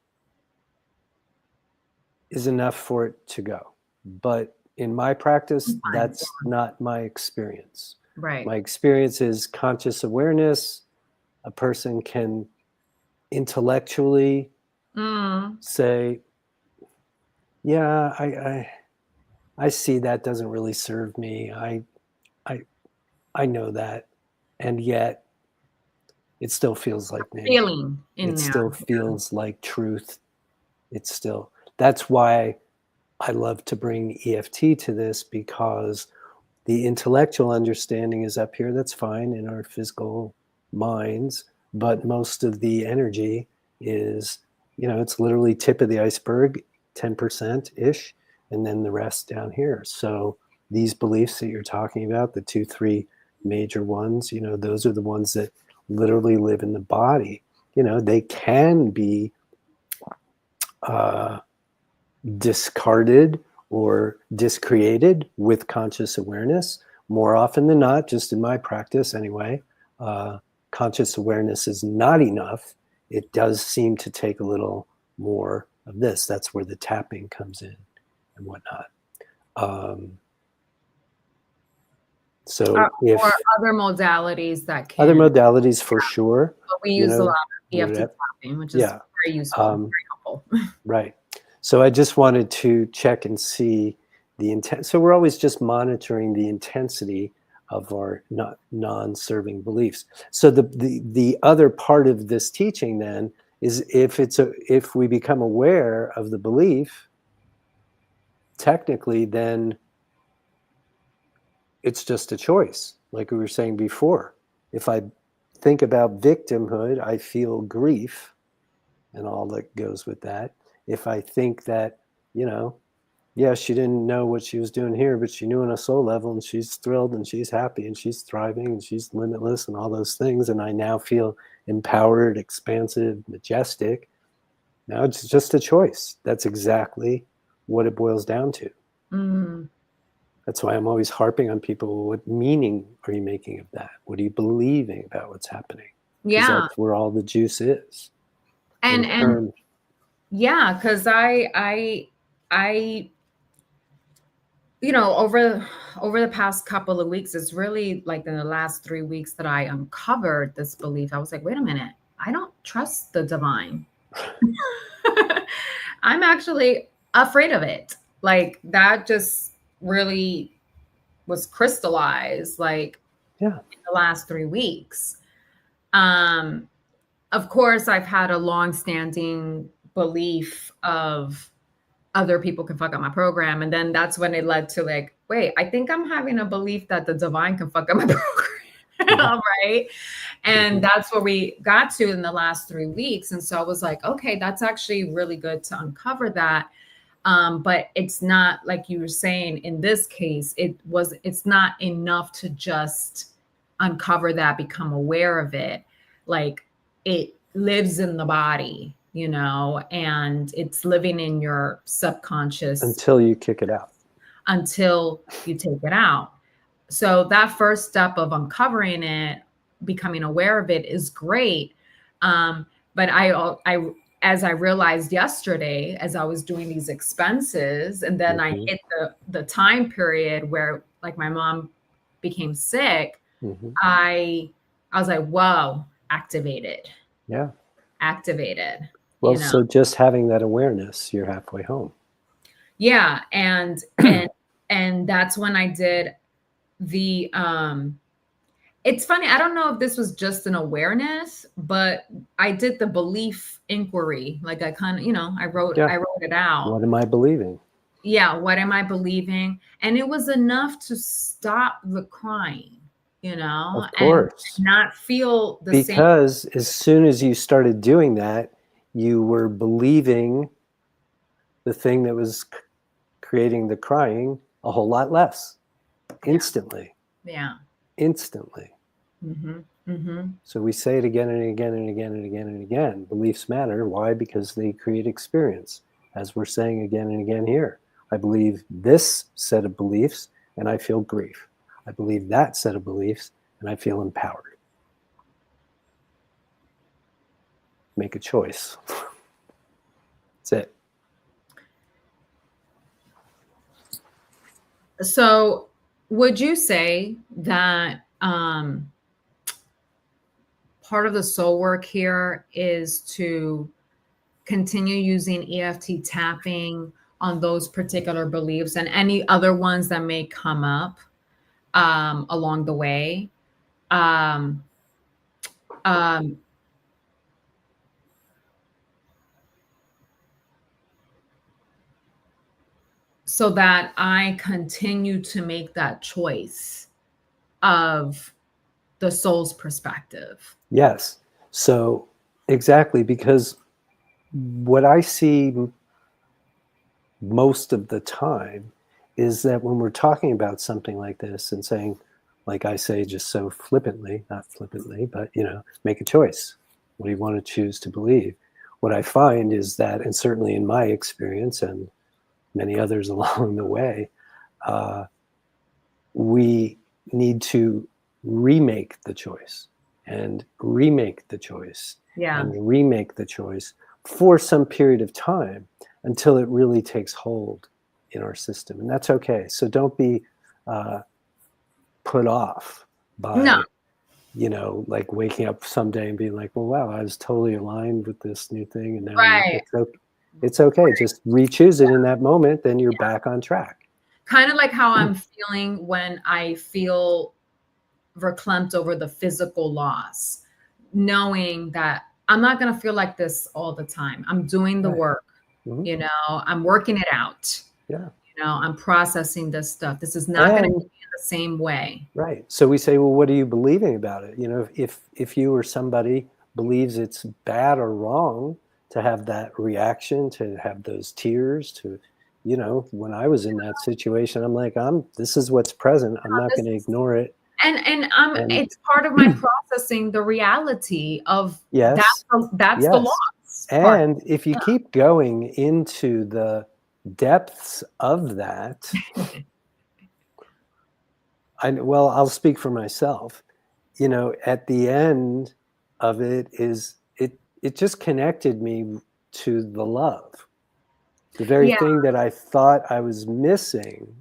is enough for it to go. But in my practice, that's not my experience. Right. My experience is conscious awareness. A person can intellectually say, yeah, I see that doesn't really serve me. I know that. And yet it still feels like me. Feeling in it there. Still feels like truth. It's still, that's why I love to bring EFT to this, because the intellectual understanding is up here. That's fine in our physical minds, but most of the energy is, you know, it's literally tip of the iceberg, 10% ish, and then the rest down here. So these beliefs that you're talking about, the 2-3 major ones, you know, those are the ones that literally live in the body. You know, they can be discarded or discreated with conscious awareness. More often than not, just in my practice anyway, conscious awareness is not enough. It does seem to take a little more of this. That's where the tapping comes in and whatnot. So if or other modalities that other can, modalities for sure, but we you use a know, lot of EFT whatever. tapping, which is Yeah. very useful, very helpful. Right. So I just wanted to check and see the intent. So we're always just monitoring the intensity of our non-serving beliefs. So the other part of this teaching then is if we become aware of the belief, technically then it's just a choice. Like we were saying before, if I think about victimhood, I feel grief and all that goes with that. If I think that, yeah, she didn't know what she was doing here, but she knew on a soul level, and she's thrilled and she's happy and she's thriving and she's limitless and all those things. And I now feel empowered, expansive, majestic. Now it's just a choice. That's exactly what it boils down to. Mm. That's why I'm always harping on people. What meaning are you making of that? What are you believing about what's happening? Because Yeah. that's where all the juice is. And yeah, because I over the past couple of weeks, it's really like in the last 3 weeks that I uncovered this belief. I was like, wait a minute, I don't trust the divine. I'm actually afraid of it. Like that just really was crystallized like in the last 3 weeks. Of course, I've had a long-standing belief of other people can fuck up my program. And then that's when it led to like, wait, I think I'm having a belief that the divine can fuck up my program. Right. And that's where we got to in the last 3 weeks. And so I was like, okay, that's actually really good to uncover that. But it's not like you were saying in this case, it's not enough to just uncover that, become aware of it. Like it lives in the body, and it's living in your subconscious until you kick it out, until you take it out. So that first step of uncovering it, becoming aware of it is great. But as I realized yesterday, as I was doing these expenses, and then I hit the time period where like my mom became sick, I was like, whoa, activated. Yeah. Activated. Well, so just having that awareness, you're halfway home. Yeah. And that's when I did the, it's funny. I don't know if this was just an awareness, but I did the belief inquiry. Like I kind of, I wrote it out. What am I believing? Yeah. What am I believing? And it was enough to stop the crying, Of course. and not feel the same. Because as soon as you started doing that, you were believing the thing that was creating the crying a whole lot less instantly. Yeah. Instantly. So we say it again and again and again and again and again. Beliefs matter. Why? Because they create experience, as we're saying again and again here. I believe this set of beliefs and I feel grief. I believe that set of beliefs and I feel empowered. Make a choice. That's it. So would you say that part of the soul work here is to continue using EFT tapping on those particular beliefs and any other ones that may come up along the way? So that I continue to make that choice of the soul's perspective. Yes. So exactly, because what I see most of the time is that when we're talking about something like this and saying, like I say, just so flippantly, not flippantly, but, make a choice. What do you want to choose to believe? What I find is that, and certainly in my experience and many others along the way, we need to remake the choice and remake the choice and remake the choice for some period of time until it really takes hold in our system. And that's okay. So don't be put off by, No. you know, like waking up someday and being like, well, wow, I was totally aligned with this new thing. And now Right. it's okay. Just re-choose it in that moment. Then you're back on track. Kind of like how I'm feeling when I feel verklempt over the physical loss, knowing that I'm not going to feel like this all the time. I'm doing the Right. work, Mhm. you know, I'm working it out. Yeah. You know, I'm processing this stuff. This is not going to be the same way. Right. So we say, well, what are you believing about it? You know, if you or somebody believes it's bad or wrong to have that reaction, to have those tears, to, you know, when I was in that situation, I'm like, this is what's present. I'm not going to ignore it. And it's part of my processing the reality of yes, that's yes. the loss And part. if you keep going into the depths of that, well, I'll speak for myself. You know, at the end of it it just connected me to the love, the very thing that I thought I was missing.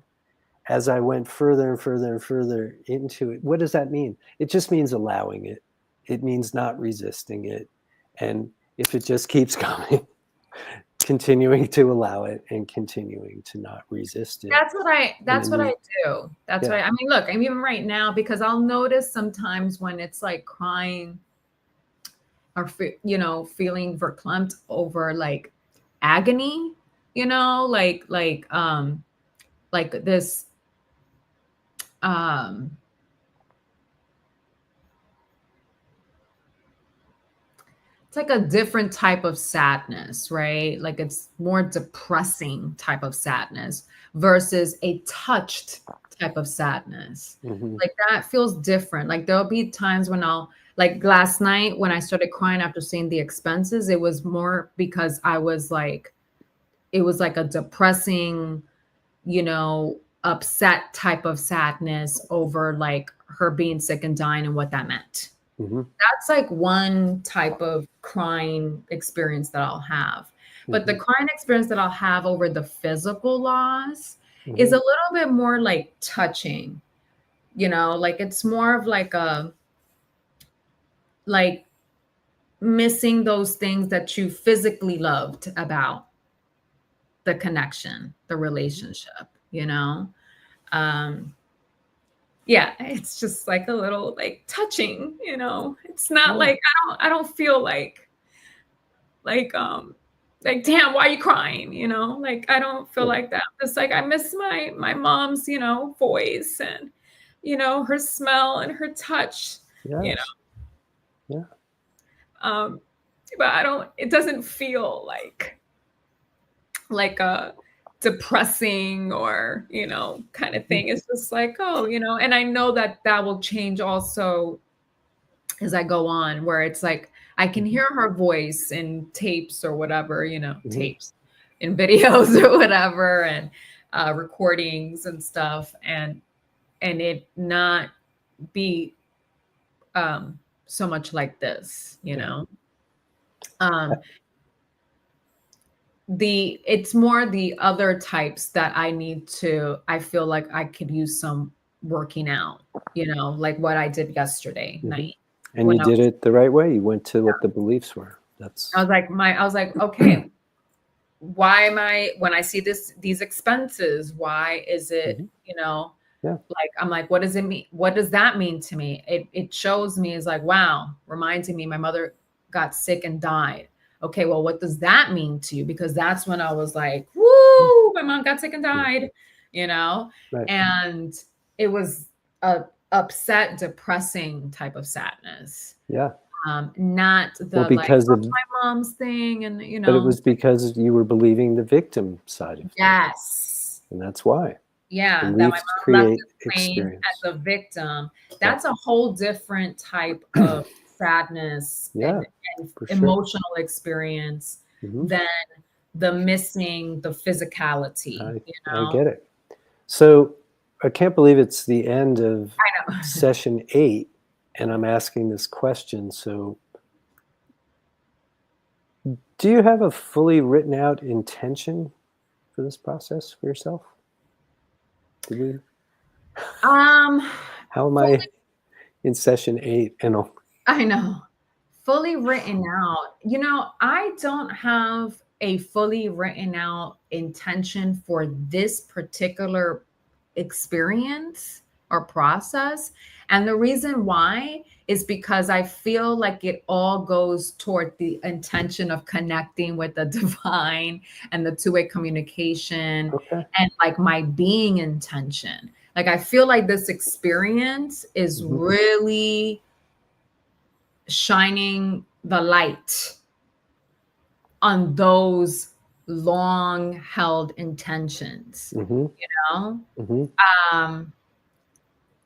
As I went further and further and further into it, what does that mean? It just means allowing it. It means not resisting it. And if it just keeps coming, continuing to allow it and continuing to not resist it. That's what I do. That's what I mean, look, I'm even right now, because I'll notice sometimes when it's like crying or, you know, feeling verklempt over like agony, you know, like this, it's like a different type of sadness, right? Like it's more depressing type of sadness versus a touched type of sadness. Like that feels different. Like there'll be times when like last night when I started crying after seeing the expenses, it was more because I was like, it was like a depressing, you know, upset type of sadness over like her being sick and dying and what that meant. That's like one type of crying experience that I'll have. But the crying experience that I'll have over the physical loss is a little bit more like touching, you know, like it's more of like like missing those things that you physically loved about the connection, the relationship, you know? Yeah, it's just like a little like touching, you know. It's not like I don't feel like damn, why are you crying? You know, like I don't feel like that. It's like I miss my mom's, you know, voice and you know, her smell and her touch, you know. But it doesn't feel like a depressing or, you know, kind of thing. It's just like, oh, you know, and I know that will change also as I go on, where it's like I can hear her voice in tapes or whatever, you know, tapes in videos or whatever, and recordings and stuff, and it not be so much like this, you know. It's more the other types that I feel like I could use some working out, you know, like what I did yesterday night. And you did it the right way. You went to what the beliefs were. I was like, okay, why am I, when I see these expenses, why is it, you know, like, I'm like, what does it mean? What does that mean to me? It shows me is like, wow, reminding me my mother got sick and died. Okay, well, what does that mean to you? Because that's when I was like, woo, my mom got sick and died, you know? And it was a upset, depressing type of sadness. Yeah. Not the because of my mom's thing, and you know. But it was because you were believing the victim side of things. Yes. And that's why. Yeah, Beliefs that my mom create left the plane experience. as a victim. That's a whole different type of sadness and emotional experience than the missing the physicality. I get it. So I can't believe it's the end of session 8, and I'm asking this question. So Do you have a fully written out intention for this process for yourself? Did we? Um, How am fully, I in session 8 and all? I know, fully written out. I don't have a fully written out intention for this particular experience or process. And the reason why is because I feel like it all goes toward the intention of connecting with the divine and the two-way communication Okay. and like my being intention. Like I feel like this experience is Mhm. really shining the light on those long held intentions, Mhm. you know? Mhm. Um,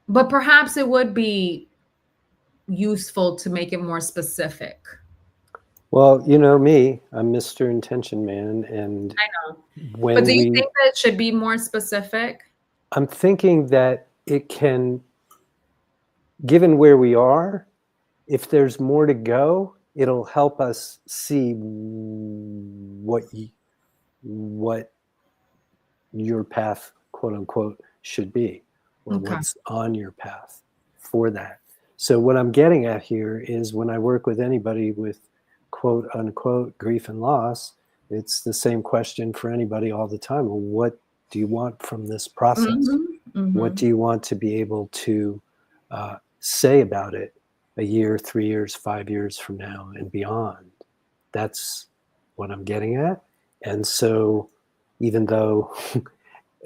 but perhaps it would be useful to make it more specific. Well, you know me, I'm Mr. Intention Man, and I know. But when do you we think that it should be more specific? I'm thinking that it can, given where we are, if there's more to go, it'll help us see what your path, quote unquote, should be, or Okay. what's on your path for that. So what I'm getting at here is when I work with anybody with quote unquote grief and loss, it's the same question for anybody all the time. Well, what do you want from this process? Mhm, What mhm. do you want to be able to say about it a year, 3 years, 5 years from now and beyond? That's what I'm getting at. And so even though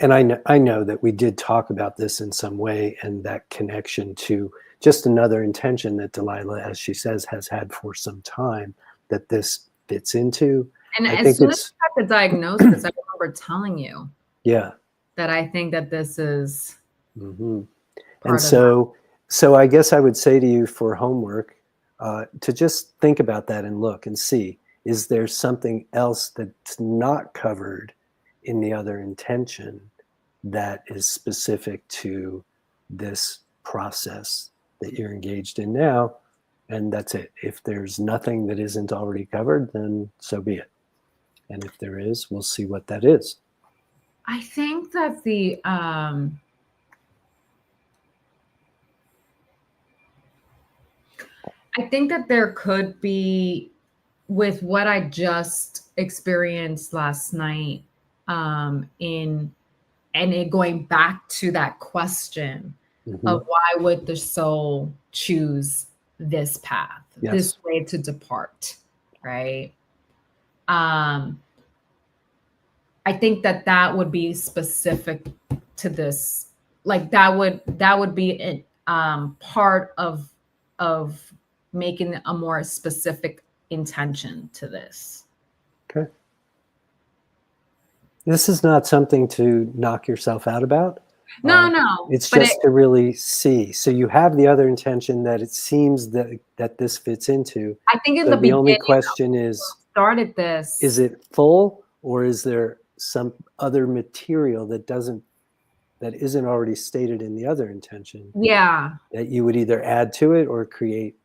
and I know that we did talk about this in some way, and that connection to just another intention that Delilah, as she says, has had for some time, that this fits into. And I as think soon as it's I got the diagnosis, I remember telling you yeah. that I think that this is Hmm. And part of that. so I guess I would say to you for homework to just think about that and look and see, is there something else that's not covered in the other intention that is specific to this process that you're engaged in now? And that's it. If there's nothing that isn't already covered, then so be it. And if there is, we'll see what that is. I think that there could be, with what I just experienced last night, in and it going back to that question Hmm. of why would the soul choose this path, this Yes. way to depart, right? Um, I think that that would be specific to this. Like that would be part of making a more specific intention to this. Okay. This is not something to knock yourself out about. No, no, It's but it, just to really see. So you have the other intention that it seems that this fits into. I think in So the the only beginning question started is this. it full, or is there some other material that isn't already stated in the other intention Yeah, that you would either add to it or create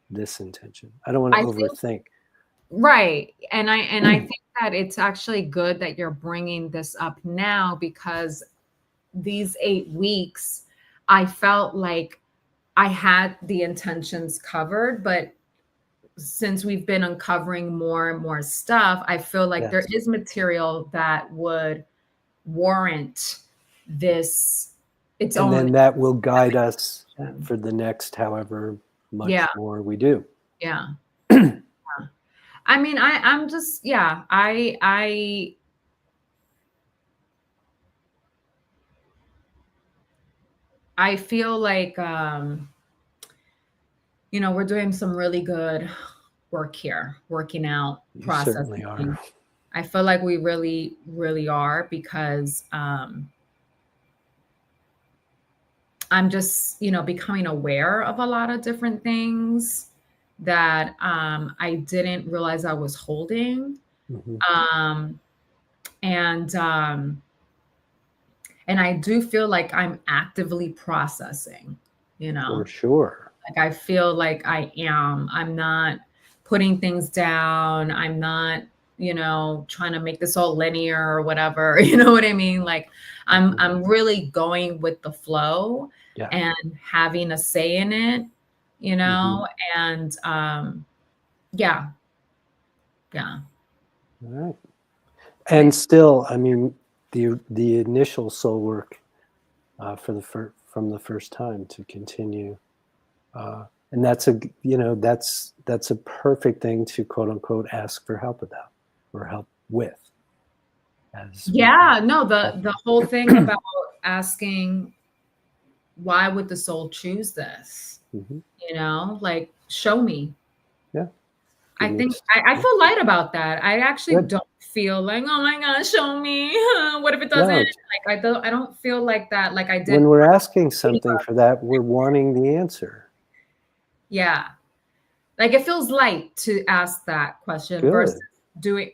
this intention? I don't want to I think overthink. right. And I think that it's actually good that you're bringing this up now, because these 8 weeks I felt like I had the intentions covered, but since we've been uncovering more and more stuff, I feel like there Yes. is material that would warrant this its And own then that will guide us intention. for the next however Yeah, much more we do. yeah. I mean, I'm just, yeah, I feel like we're doing some really good work here, working out, You certainly are. processing. I feel like we really, really are, because I'm just, becoming aware of a lot of different things that I didn't realize I was holding. Mhm. Um, and and I do feel like I'm actively processing, you For know. sure. Like I feel like I'm not putting things down. I'm not, trying to make this all linear or whatever. You know what I mean? Like I'm really going with the flow Yeah. and having a say in it, and yeah. Yeah. All right. And still, I mean, the initial soul work from the first time to continue, and that's a perfect thing to quote unquote ask for help about or help with. The whole thing about asking, why would the soul choose this? Like, show me. Yeah. I think I feel light about that. I actually don't feel like, oh my gosh, show me. What if it doesn't? No. Like I don't feel like that. Like I did when we're asking something for that, we're wanting the answer. Yeah. Like it feels light to ask that question versus doing.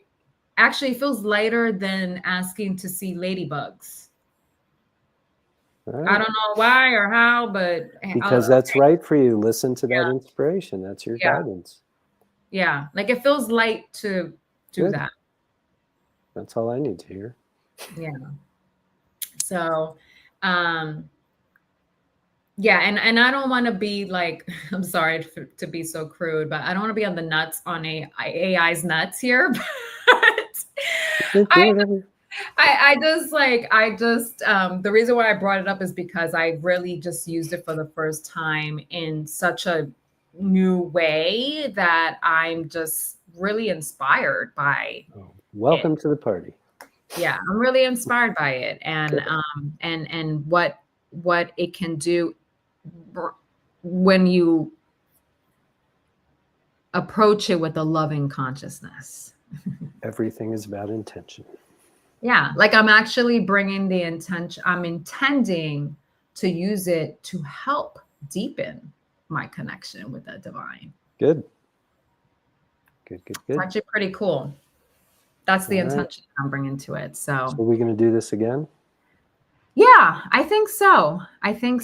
Actually, it feels lighter than asking to see ladybugs. I don't know why or how, but because that's right for you. Listen to that inspiration. That's your guidance. Yeah, like it feels light to do that. That's all I need to hear. Yeah. So, yeah, and I don't want to be like, I'm sorry to be so crude, but I don't want to be on the nuts on AI's nuts here. But I just the reason why I brought it up is because I really just used it for the first time in such a new way that I'm just really inspired by. Welcome to the party. Yeah, I'm really inspired by it, and what it can do when you approach it with a loving consciousness. Everything is about intention. Yeah, like I'm actually bringing the intention. I'm intending to use it to help deepen my connection with the divine. Good. It's actually pretty cool. That's the intention I'm bringing to it. So are we going to do this again? Yeah, I think so. I feel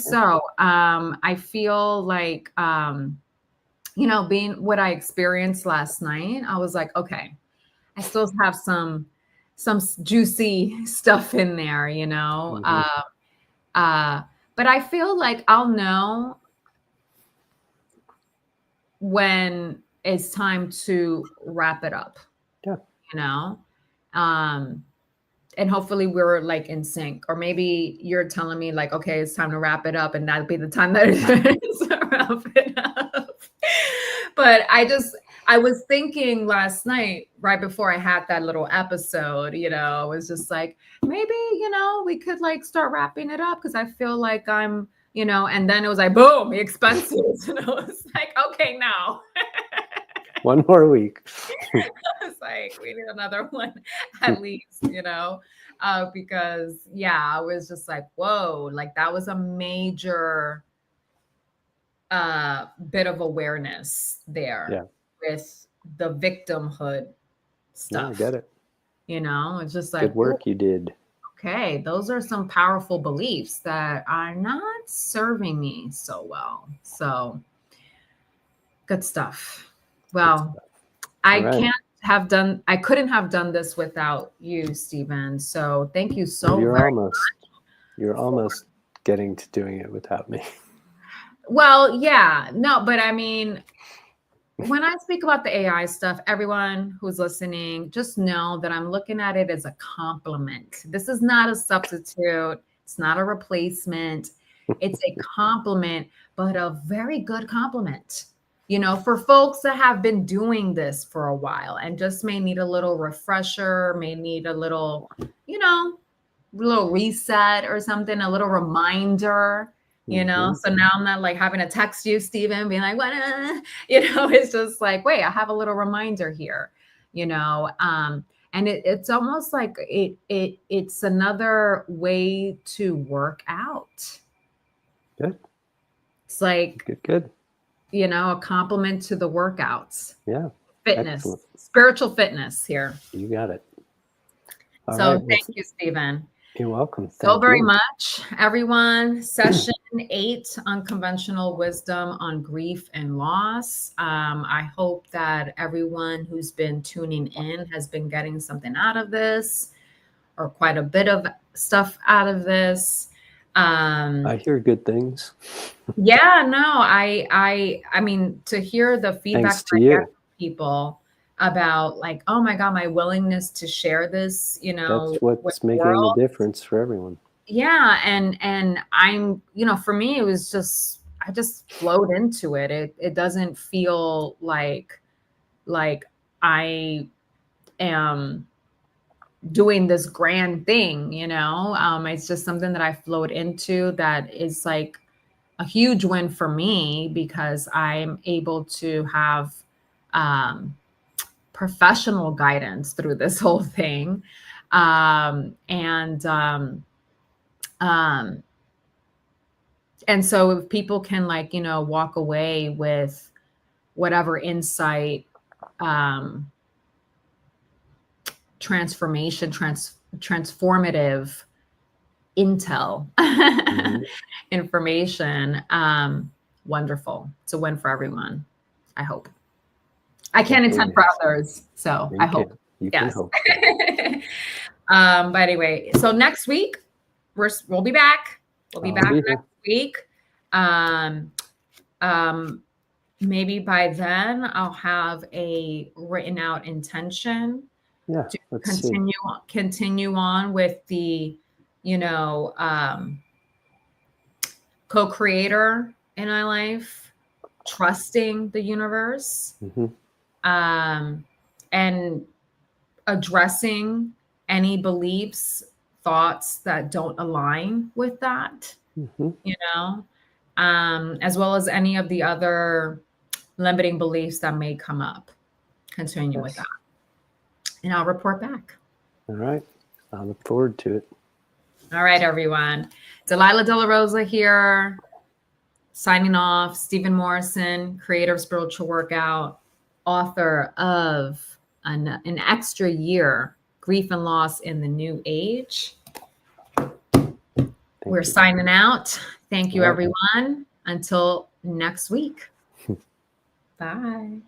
like, being what I experienced last night, I was like, okay, I still have some juicy stuff in there, but I feel like I'll know when it's time to wrap it up. Yeah. And hopefully we're like in sync, or maybe you're telling me like, okay, it's time to wrap it up, and that'll be the time that it's to wrap it up. But I was thinking last night, right before I had that little episode, I was just like, maybe, we could like start wrapping it up because I feel like I'm, and then it was like, boom, the expenses. And I was like, okay, now. One more week. I was like, we need another one at least, because I was just like, whoa, like that was a major bit of awareness there with the victimhood stuff. I get it. It's just like, good work you did. Okay, those are some powerful beliefs that are not serving me so well. So good stuff. Well, I couldn't have done this without you, Steven. So thank you so very much. You're almost getting to doing it without me. Well, yeah, no, but I mean, when I speak about the AI stuff, everyone who's listening, just know that I'm looking at it as a compliment. This is not a substitute. It's not a replacement. It's a compliment, but a very good compliment. For folks that have been doing this for a while and just may need a little refresher, may need a little, little reset or something, a little reminder, So now I'm not like having to text you, Steven, being like, what? It's just like, wait, I have a little reminder here, and it's almost like it's another way to work out. Good. It's like, good. A compliment to the workouts. Yeah. Fitness, Excellent. Spiritual fitness here. You got it. All right. Thank you, Steven. You're welcome. So Thank very you. much, everyone. Session 8, Unconventional Wisdom on Grief and Loss. I hope that everyone who's been tuning in has been getting something out of this, or quite a bit of stuff out of this. I hear good things. Yeah, no, I mean, to hear the feedback Thanks to I get you. from people about like, oh my God, my willingness to share this, you know, That's with what's the making the world. difference for everyone. Yeah, and I'm, you know, for me, it was just, I just flowed into it. It doesn't feel like I am doing this grand thing, you know. It's just something that I flowed into that is like a huge win for me, because I'm able to have um, professional guidance through this whole thing. Um, and so if people can, like, you know, walk away with whatever insight, um, transformative intel, information, wonderful. It's a win for everyone, I hope. I can't intend for others, so I hope. You can Yes. hope. But anyway, so next week we'll be back. We'll be back next week. Maybe by then I'll have a written out intention to continue on with the, you know, co-creator in my life, trusting the universe, and addressing any beliefs, thoughts that don't align with that, you know, as well as any of the other limiting beliefs that may come up. Continue with that. And I'll report back. All right. I look forward to it. All right, everyone. Delilah De La Rosa here, signing off. Steven Morrison, creator of Spiritual Workout, author of an Extra Year, Grief and Loss in the New Age. We're signing out. Thank you, everyone. Until next week. Bye.